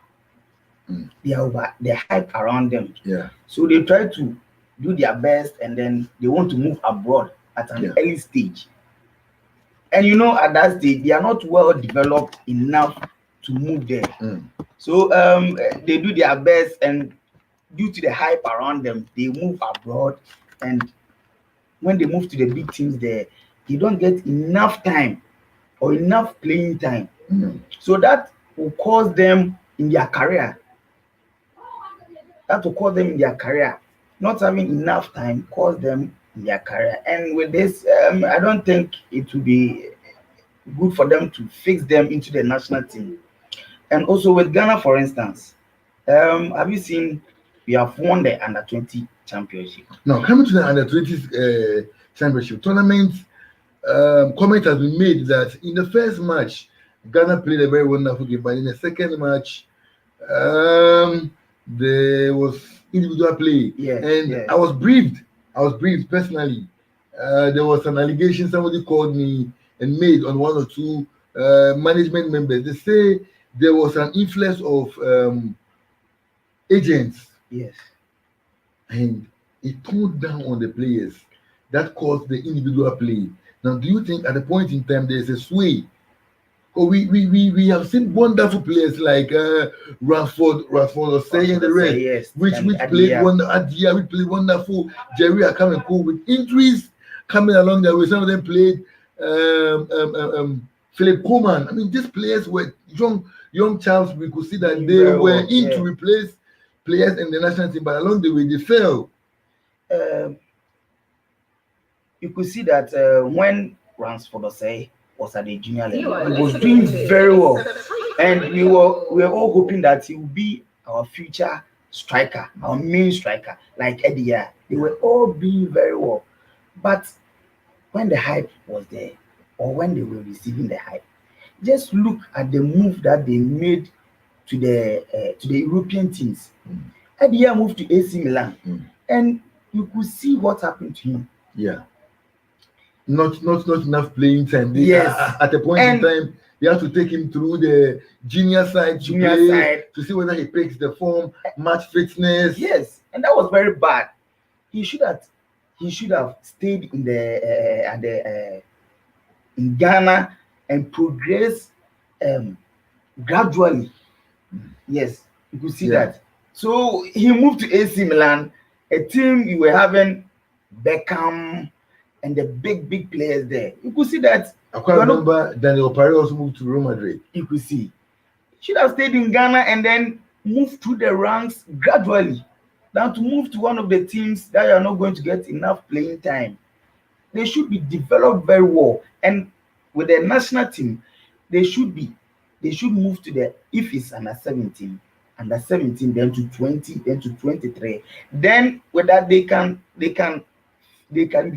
the hype around them. Yeah. So they try to do their best, and then they want to move abroad at an early stage. And at that stage, they are not well developed enough to move there. So they do their best, and due to the hype around them, they move abroad. And when they move to the big teams there, they don't get enough time or enough playing time. So that will cause them in their career. Not having enough time cause them in their career. And with this, I don't think it will be good for them to fix them into the national team. And also with Ghana, for instance, have you seen we have won the under-20 championship? Now, coming to the under-20 championship tournament, comment has been made that in the first match, Ghana played a very wonderful game, but in the second match, there was individual play. I was briefed personally. There was an allegation somebody called me and made on one or two management members. They say there was an influence of agents. Yes. And it toned down on the players. That caused the individual play. Now, do you think at a point in time there's a sway? Or we have seen wonderful players like Rashford Osei and the rest, which played we played wonderful. Jerry are coming cool with injuries coming along the way. Some of them played Philip Coleman. I mean, these players were young Charles. We could see that they were to replace players in the national team, but along the way they fell. You could see that when Rashford Osei was at the junior level, he was doing very well, and we were all hoping that he would be our future striker, our main striker, like Eddie. They were all doing very well, but when the hype was there, or when they were receiving the hype, just look at the move that they made to the European teams. Eddie moved to AC Milan, and you could see what happened to him. Yeah. not enough playing time. Yes. At a point And- in time, you have to take him through the junior side to Junior play, side. to see whether he picks the form, match fitness. Yes, and that was very bad. He should have stayed in in Ghana and progress gradually. Yes, you could see Yeah. that. So he moved to AC Milan, a team you were having Beckham and the big players there. You could see that. I can't remember Daniel Parry also moved to Real Madrid. You could see. Should have stayed in Ghana and then moved through the ranks gradually. Now to move to one of the teams that are not going to get enough playing time. They should be developed very well. And with the national team, they should move to the, if it's under 17, then to 20, then to 23. Then with that they can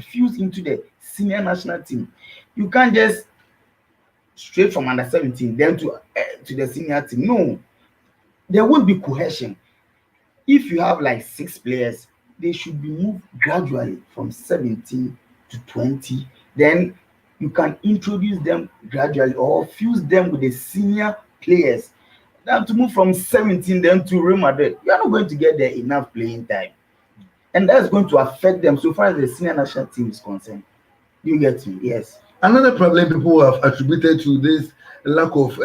fuse into the senior national team. You can't just straight from under 17 then to the senior team. No, there won't be cohesion. If you have like 6 players, they should be moved gradually from 17 to 20. Then you can introduce them gradually or fuse them with the senior players. Now to move from 17 then to Real Madrid, you are not going to get there enough playing time, and that's going to affect them so far as the senior national team is concerned. You get me? Yes. Another problem people have attributed to this lack of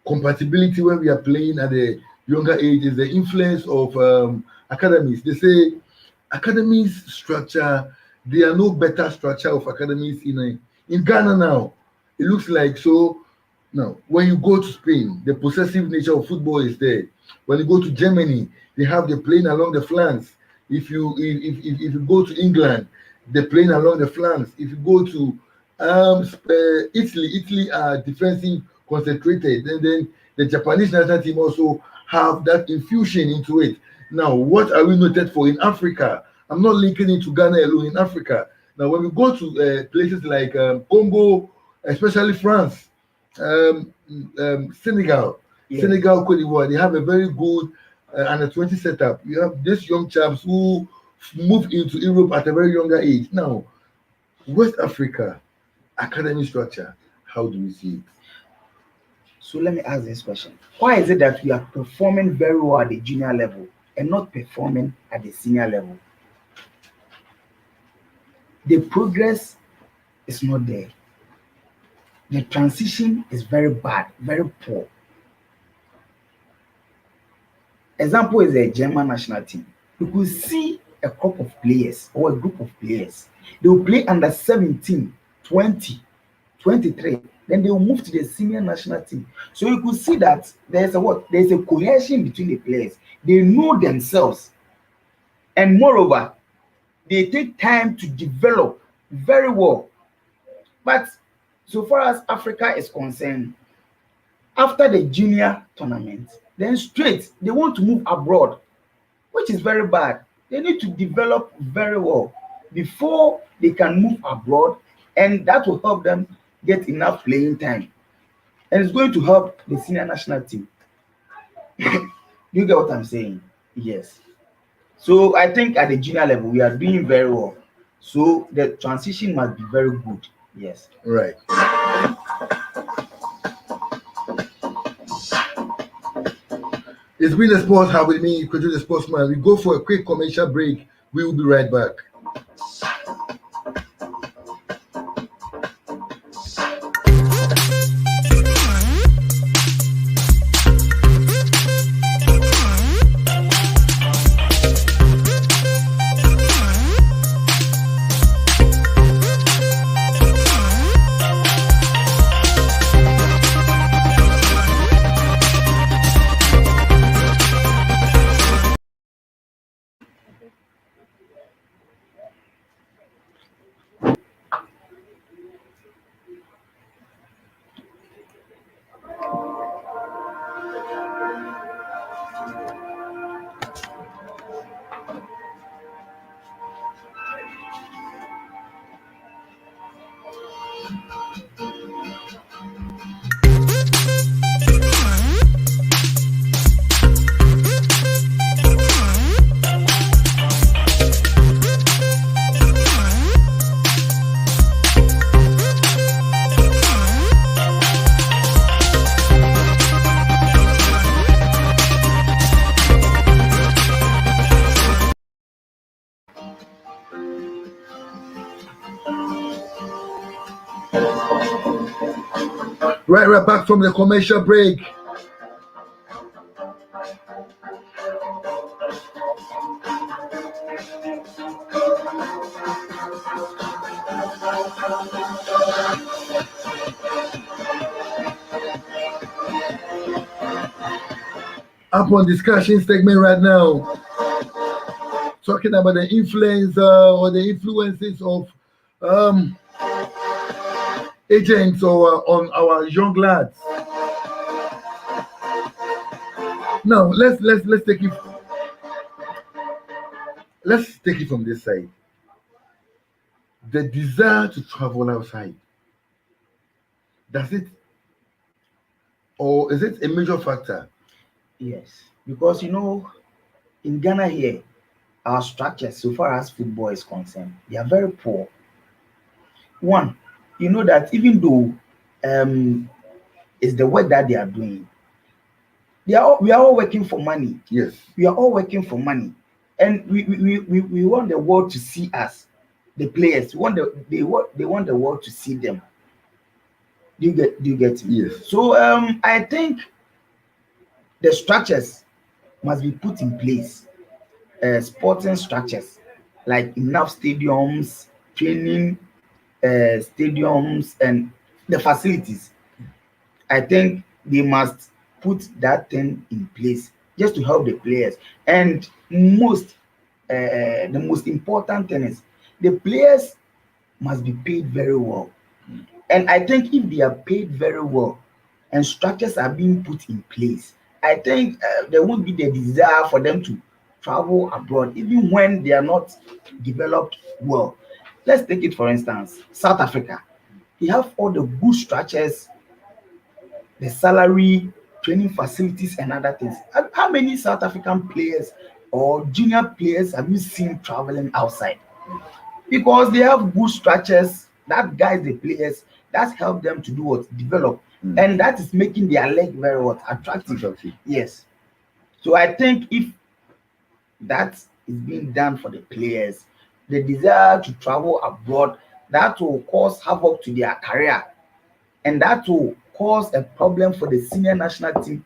compatibility when we are playing at a younger age is the influence of academies. They say academies structure, there are no better structure of academies in Ghana now. It looks like so. Now, when you go to Spain, the possessive nature of football is there. When you go to Germany, they have the playing along the flanks. If you go to England, they're playing along the flanks. If you go to Italy are defensive concentrated. And then the Japanese national team also have that infusion into it. Now, what are we noted for in Africa? I'm not linking it to Ghana alone. In Africa, now when we go to places like Congo, especially France, Senegal, Yes. Senegal, Cote d'Ivoire, they have a very good under 20 setup. You have these young chaps who move into Europe at a very younger age. Now, West Africa academy structure, how do we see it? So let me ask this question. Why is it that we are performing very well at the junior level and not performing at the senior level? The progress is not there. The transition is very bad, very poor. Example is the German national team. You could see a couple of players or a group of players. They will play under 17, 20, 23. Then they will move to the senior national team. So you could see that there's a cohesion between the players. They know themselves. And moreover, they take time to develop very well. But so far as Africa is concerned, after the junior tournament, then straight they want to move abroad, which is very bad. They need to develop very well before they can move abroad, and that will help them get enough playing time. And it's going to help the senior national team. You get what I'm saying? Yes. So I think at the junior level, we are doing very well. So the transition must be very good. Yes. Right. It's been a sports hub with me, Kojo the Sportsman. We go for a quick commercial break. We will be right back. Right, we're back from the commercial break. Up on discussion segment right now, talking about the influence or the influences of agents or on our young lads. Now let's take it. Let's take it from this side. The desire to travel outside. Does it, or is it a major factor? Yes, because you know, in Ghana here, our structures, so far as football is concerned, they are very poor. One, you know that even though it's the work that they are doing, we are all working for money. Yes. We are all working for money, and we want the world to see us, the players. They want the world to see them. Do you get me? Yes. So I think the structures must be put in place. Sporting structures like enough stadiums, training stadiums, and the facilities. I think they must put that thing in place just to help the players. And the most important thing is the players must be paid very well. And I think if they are paid very well and structures are being put in place, I think there won't be the desire for them to travel abroad, even when they are not developed well. Let's take it for instance, South Africa. They have all the good structures, the salary, training facilities, and other things. How many South African players or junior players have you seen traveling outside? Because they have good structures that guides the players, that help them to do what? Develop. And that is making their leg very what? Attractive. Yes. So I think if that is being done for the players, the desire to travel abroad, that will cause havoc to their career, and that will cause a problem for the senior national team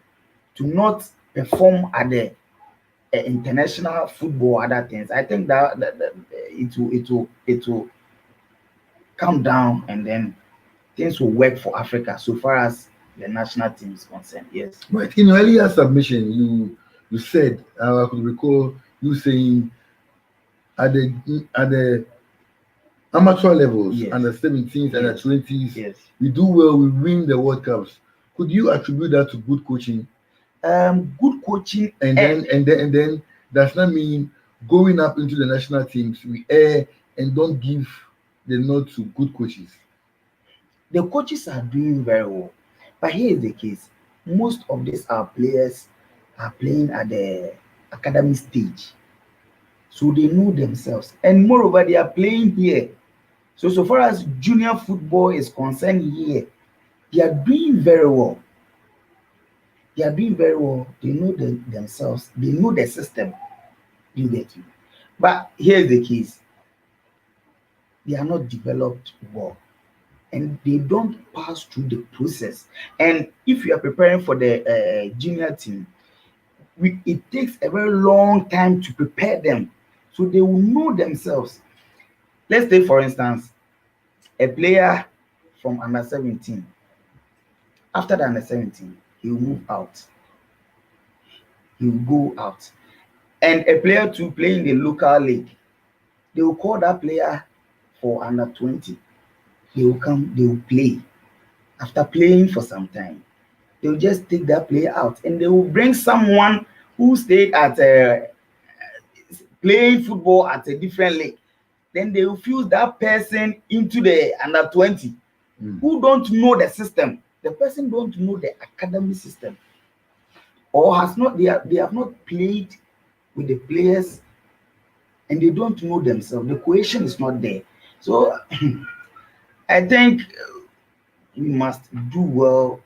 to not perform at the international football, other things. I think that it will come down, and then things will work for Africa so far as the national team is concerned. Yes. Right. In your earlier submission, you said, I could recall you saying at the amateur levels, Yes. under 17s, under Yes. 20s, Yes. we do well, we win the World Cups. Could you attribute that to good coaching? Good coaching, And then does not mean going up into the national teams, we err and don't give the nod to good coaches. the coaches are doing very well. But here is the case: most of these our players are playing at the academy stage, so they know themselves, and moreover, they are playing here. So far as junior football is concerned here, they are doing very well. They are doing very well. They know themselves. They know the system. You get me? But here's the case: they are not developed well, and they don't pass through the process. And if you are preparing for the junior team, it takes a very long time to prepare them, so they will know themselves. Let's take for instance a player from under 17. After the under 17, he will move out. He will go out. And a player to play in the local league, they will call that player for under 20. They will come, they will play. After playing for some time, they will just take that player out, and they will bring someone who stayed at playing football at a different league. Then they will fuse that person into the under 20 who don't know the system. The person don't know the academy system, or has not they have not played with the players, and they don't know themselves. The cohesion is not there. So I think we must do well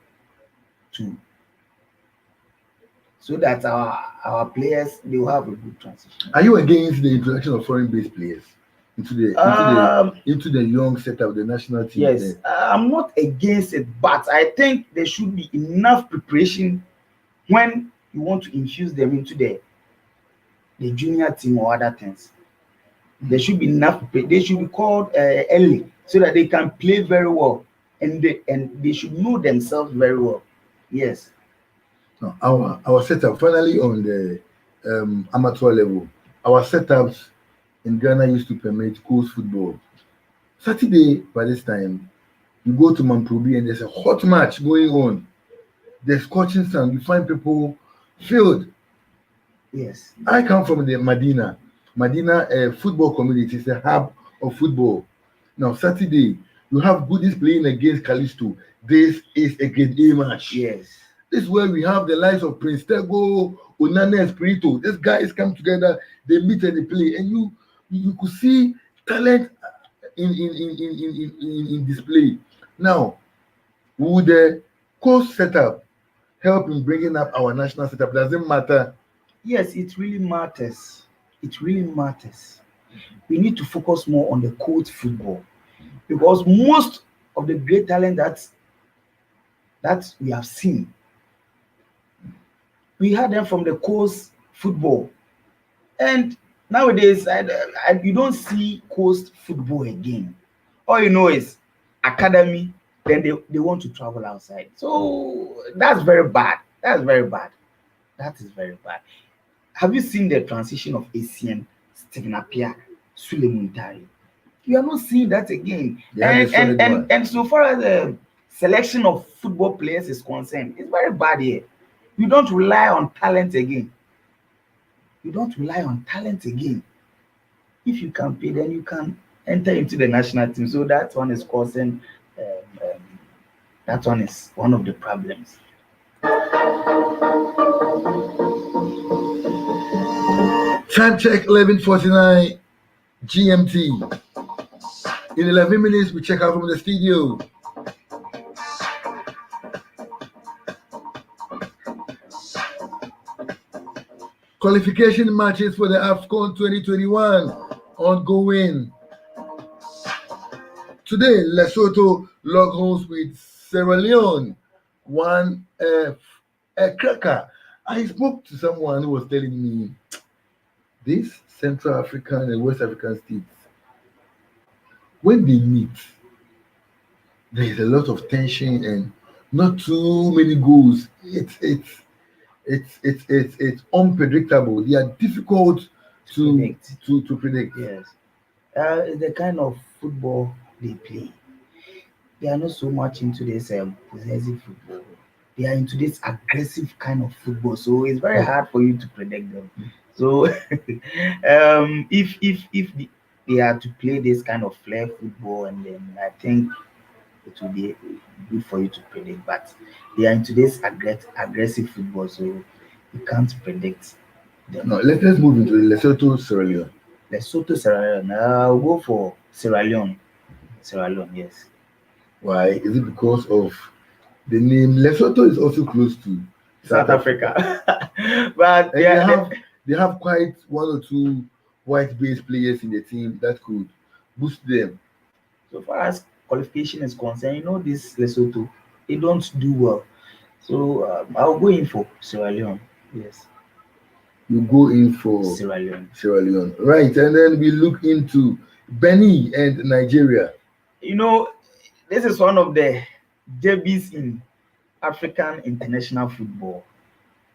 to, so that our players, they will have a good transition. Are you against the introduction of foreign-based players? into the young setup, the national team? Yes, I'm not against it, but I think there should be enough preparation when you want to infuse them into the junior team or other things. There should be enough. They should be called early so that they can play very well, and they should know themselves very well. Yes. No, our setup finally on the amateur level. Our setups in Ghana used to permit coast football. Saturday by this time, you go to Mamprobi and there's a hot match going on. There's scorching sun. You find people filled. Yes. I come from the Medina football community. It's a hub of football. Now Saturday, you have goodies playing against Callisto. This is a grade A match. Yes. This is where we have the likes of Prince Tego, Onana, Espirito. These guys come together, they meet and they play, and you could see talent in display. Now, would the coach setup help in bringing up our national setup? Does it matter? Yes, it really matters. It really matters. We need to focus more on the court football because most of the great talent that we have seen, we had them from the coast football, and nowadays you don't see coast football again. All you know is academy. Then they want to travel outside. So that's very bad. That's very bad. That is very bad. Have you seen the transition of ACN, Stephen Appiah, Suleiman Tari? You are not seeing that again. And so far as the selection of football players is concerned, it's very bad here. You don't rely on talent again. You don't rely on talent again. If you can pay, then you can enter into the national team. So that one is causing, that one is one of the problems. Time check 11:49 GMT. In 11 minutes, we check out from the studio. Qualification matches for the AFCON 2021 ongoing. Today, Lesotho log homes with Sierra Leone. A cracker. I spoke to someone who was telling me these Central African and West African states, when they meet, there is a lot of tension and not too many goals. It's unpredictable. They are difficult to predict. Yes. The kind of football they play, they are not so much into this possessive football. They are into this aggressive kind of football. So it's very hard for you to predict them. So if they are to play this kind of flair football, and then I think it will be good for you to predict. But they are into this aggressive football, so you can't predict them. No, let's move into Lesotho, Sierra Leone. Lesotho, Sierra Leone. I'll go for Sierra Leone. Sierra Leone, yes. Why? Is it because of the name? Lesotho is also close to South Africa. But they have quite one or two white-based players in the team that could boost them. So far as qualification is concerned, this Lesotho, they don't do well. So I'll go in for Sierra Leone. Yes. You go in for Sierra Leone. Sierra Leone. Right. And then we look into Benin and Nigeria. This is one of the derbies in African international football.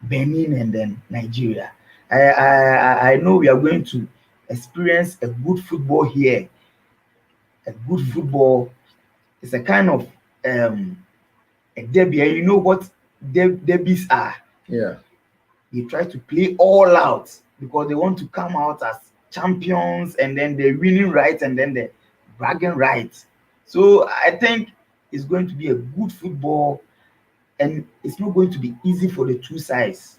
Benin and then Nigeria. I know we are going to experience a good football here. A good football is a kind of a derby. And you know what derbies are? Yeah. They try to play all out because they want to come out as champions, and then they're winning rights, and then they're bragging rights. So I think it's going to be a good football, and it's not going to be easy for the two sides.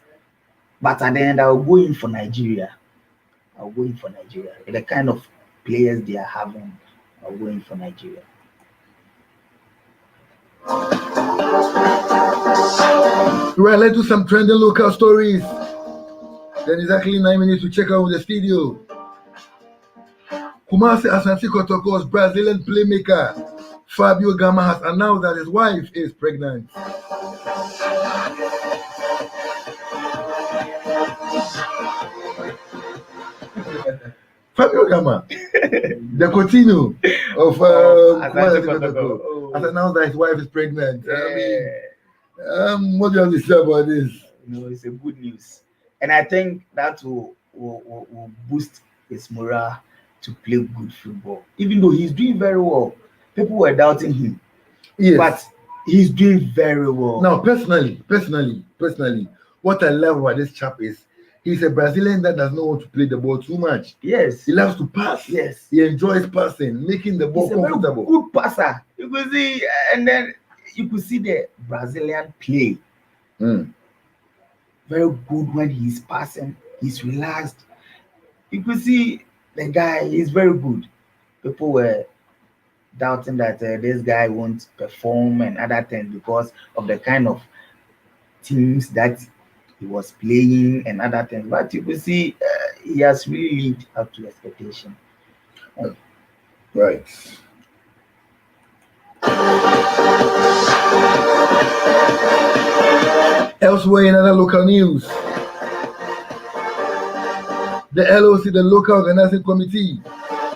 But at the end, I'll go in for Nigeria. With the kind of players they are having, I'll go in for Nigeria. Right, let's do some trending local stories. Then exactly 9 minutes to check out the studio. Kumasi Asante Kotoko's Brazilian playmaker Fabio Gama has announced that his wife is pregnant. Fabio Gama, the Coutinho of Kumasi Kotoko, has announced that his wife is pregnant. I mean, what do you have to say about this? No, it's a good news, and I think that will boost his morale to play good football. Even though he's doing very well, people were doubting him. Yes, but he's doing very well. Now, personally, what I love about this chap is he's a Brazilian that does not want to play the ball too much. Yes, he loves to pass. Yes, he enjoys passing, making the ball comfortable. Very good passer. You could see, and then you could see the Brazilian play. Very good when he's passing. He's relaxed. You could see the guy is very good. People were doubting that this guy won't perform and other things because of the kind of teams that he was playing and other things. But you could see he has really lived up to expectation. Right. Elsewhere in other local news, the LOC, the Local Organizing Committee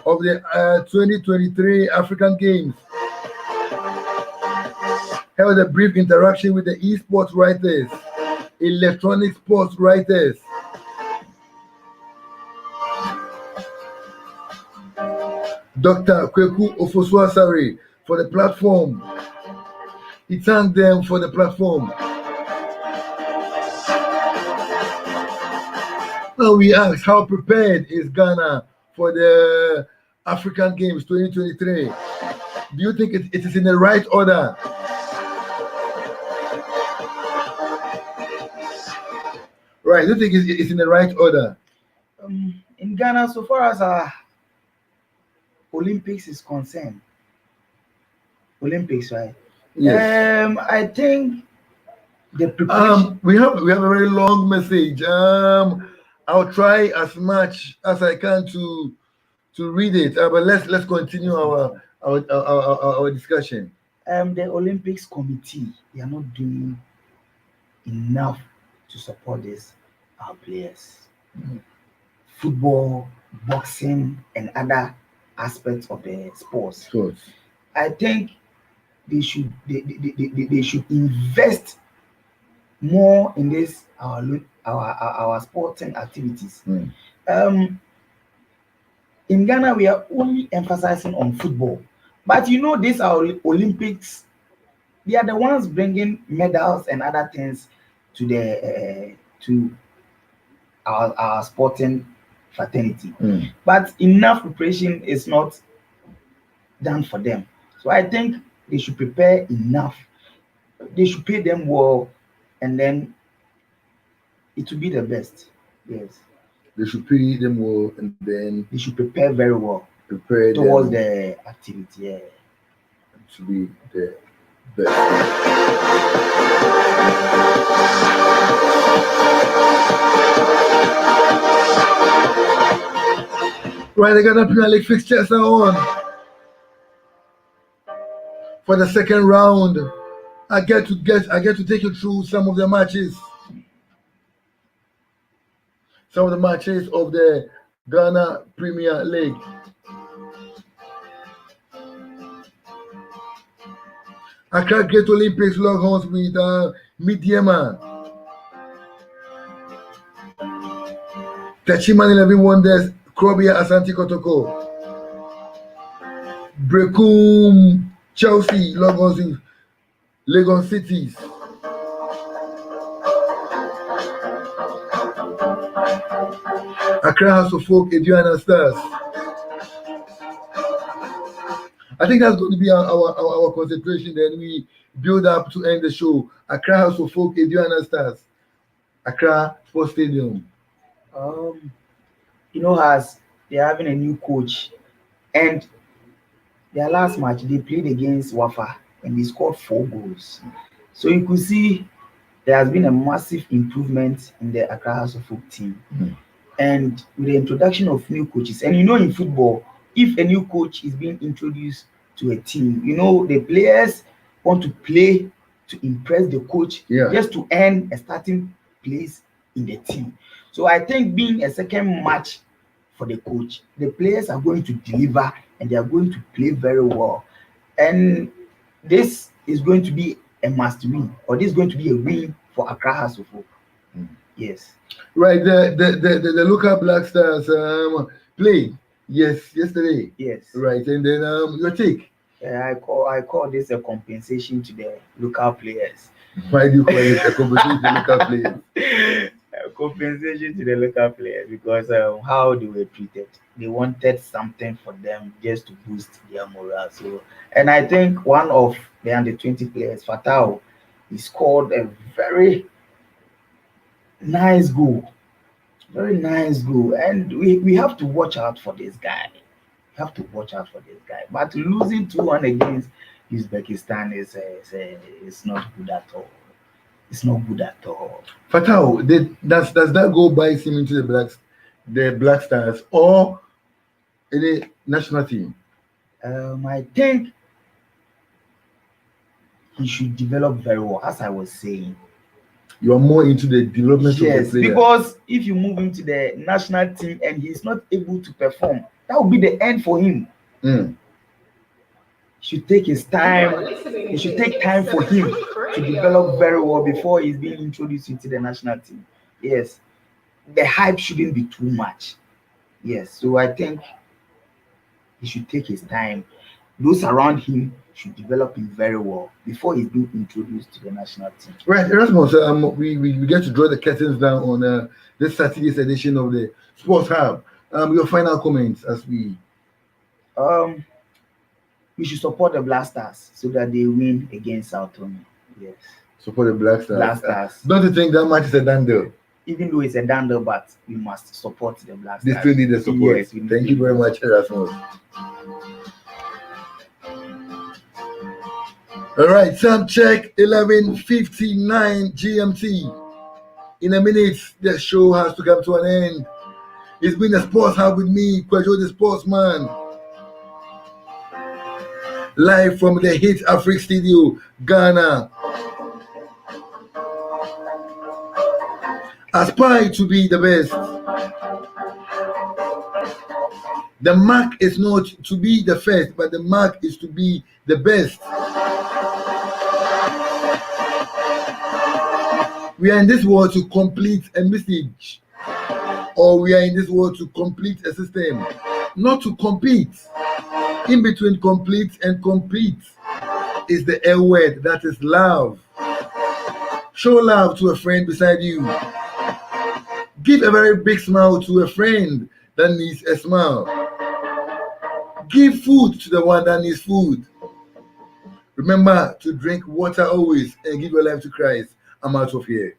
of the 2023 African Games, held a brief interaction with the esports writers, electronic sports writers. Dr. Kweku Ofosuasare for the platform. He thanked them for the platform. Now we ask, how prepared is Ghana for the African Games 2023? Do you think it is in the right order? Right, do you think it's in the right order? In Ghana, so far as our Olympics is concerned, Olympics, right? Yes. I think the preparation. We have a very long message. I'll try as much as I can to read it. But let's continue our discussion. The Olympics committee, they are not doing enough to support our players. Football, boxing, and other aspects of the sports. I think they should invest more in this our sporting activities. In Ghana, we are only emphasizing on football, but you know, this our Olympics, they are the ones bringing medals and other things to the to our sporting fraternity. But enough preparation is not done for them. So I think they should prepare enough. They should pay them well, and then it will be the best. Yes. They should pay them well, and then they should prepare very well. Prepare towards the activity. Yeah. To be the best. Right, the Ghana Premier League fixtures are on. For the second round, I get to take you through some of the matches. Some of the matches of the Ghana Premier League. Accra Great Olympics Longhorns with Midiama. Tachiman 11 Wonders, Krobia Asante Kotoko. Brekum Chelsea Longhorns with Lagos Cities. Accra House of Folk, Eduana Stars. I think that's going to be our concentration. Then we build up to end the show. Accra House of Folk, Eduana Stars. Accra Sports Stadium. You know, as they're having a new coach, and their last match they played against Wafa and they scored 4 goals. So you could see there has been a massive improvement in the Accra House of Folk team. And with the introduction of new coaches, and you know, in football, if a new coach is being introduced to a team, you know, the players want to play to impress the coach, just to earn a starting place in the team. So I think being a second match for the coach, the players are going to deliver and they are going to play very well. And this is going to be a must win, or this is going to be a win for Accra Hearts of Oak. Yes. Right. The local Black Stars played yesterday. Yes. Right. And then your take. I call this a compensation to the local players. Why do you call it a compensation to the local players? A compensation to the local players because how they were treated. They wanted something for them just to boost their morale. So, and I think one of the under-20 players, Fatao, he scored a very nice goal. Very nice goal. And we have to watch out for this guy. Have to watch out for this guy. But losing 2-1 against Uzbekistan is not good at all. It's not good at all. Fatao, does that go by him into the Black Stars or any national team? I think he should develop very well, as I was saying. You are more into the development of the player. Because if you move him to the national team and he's not able to perform, that will be the end for him. He should take his time. It should take time for him to develop very well before he's being introduced into the national team. Yes, the hype shouldn't be too much. Yes, so I think he should take his time. Those around him should develop him very well before he's being introduced to the national team. Right, Erasmus, we get to draw the curtains down on this Saturday's edition of the Sports Hub. Your final comments as we should support the Black Stars so that they win against South Tony. Yes. Support the Black Stars. Black Stars. Don't you think that match is a done deal? Even though it's a done deal, but we must support the Black Stars. They still need the support. Yes, thank you very much, Erasmus. All right, time check 11:59 GMT. In a minute, the show has to come to an end. It's been a Sports Hub with me, Kwajo the Sportsman. Live from the HitzAfrik studio, Ghana. Aspire to be the best. The mark is not to be the first, but the mark is to be the best. We are in this world to complete a message, or we are in this world to complete a system, not to compete. In between complete and compete is the L word, that is love. Show love to a friend beside you. Give a very big smile to a friend that needs a smile. Give food to the one that needs food. Remember to drink water always and give your life to Christ. I'm out of here.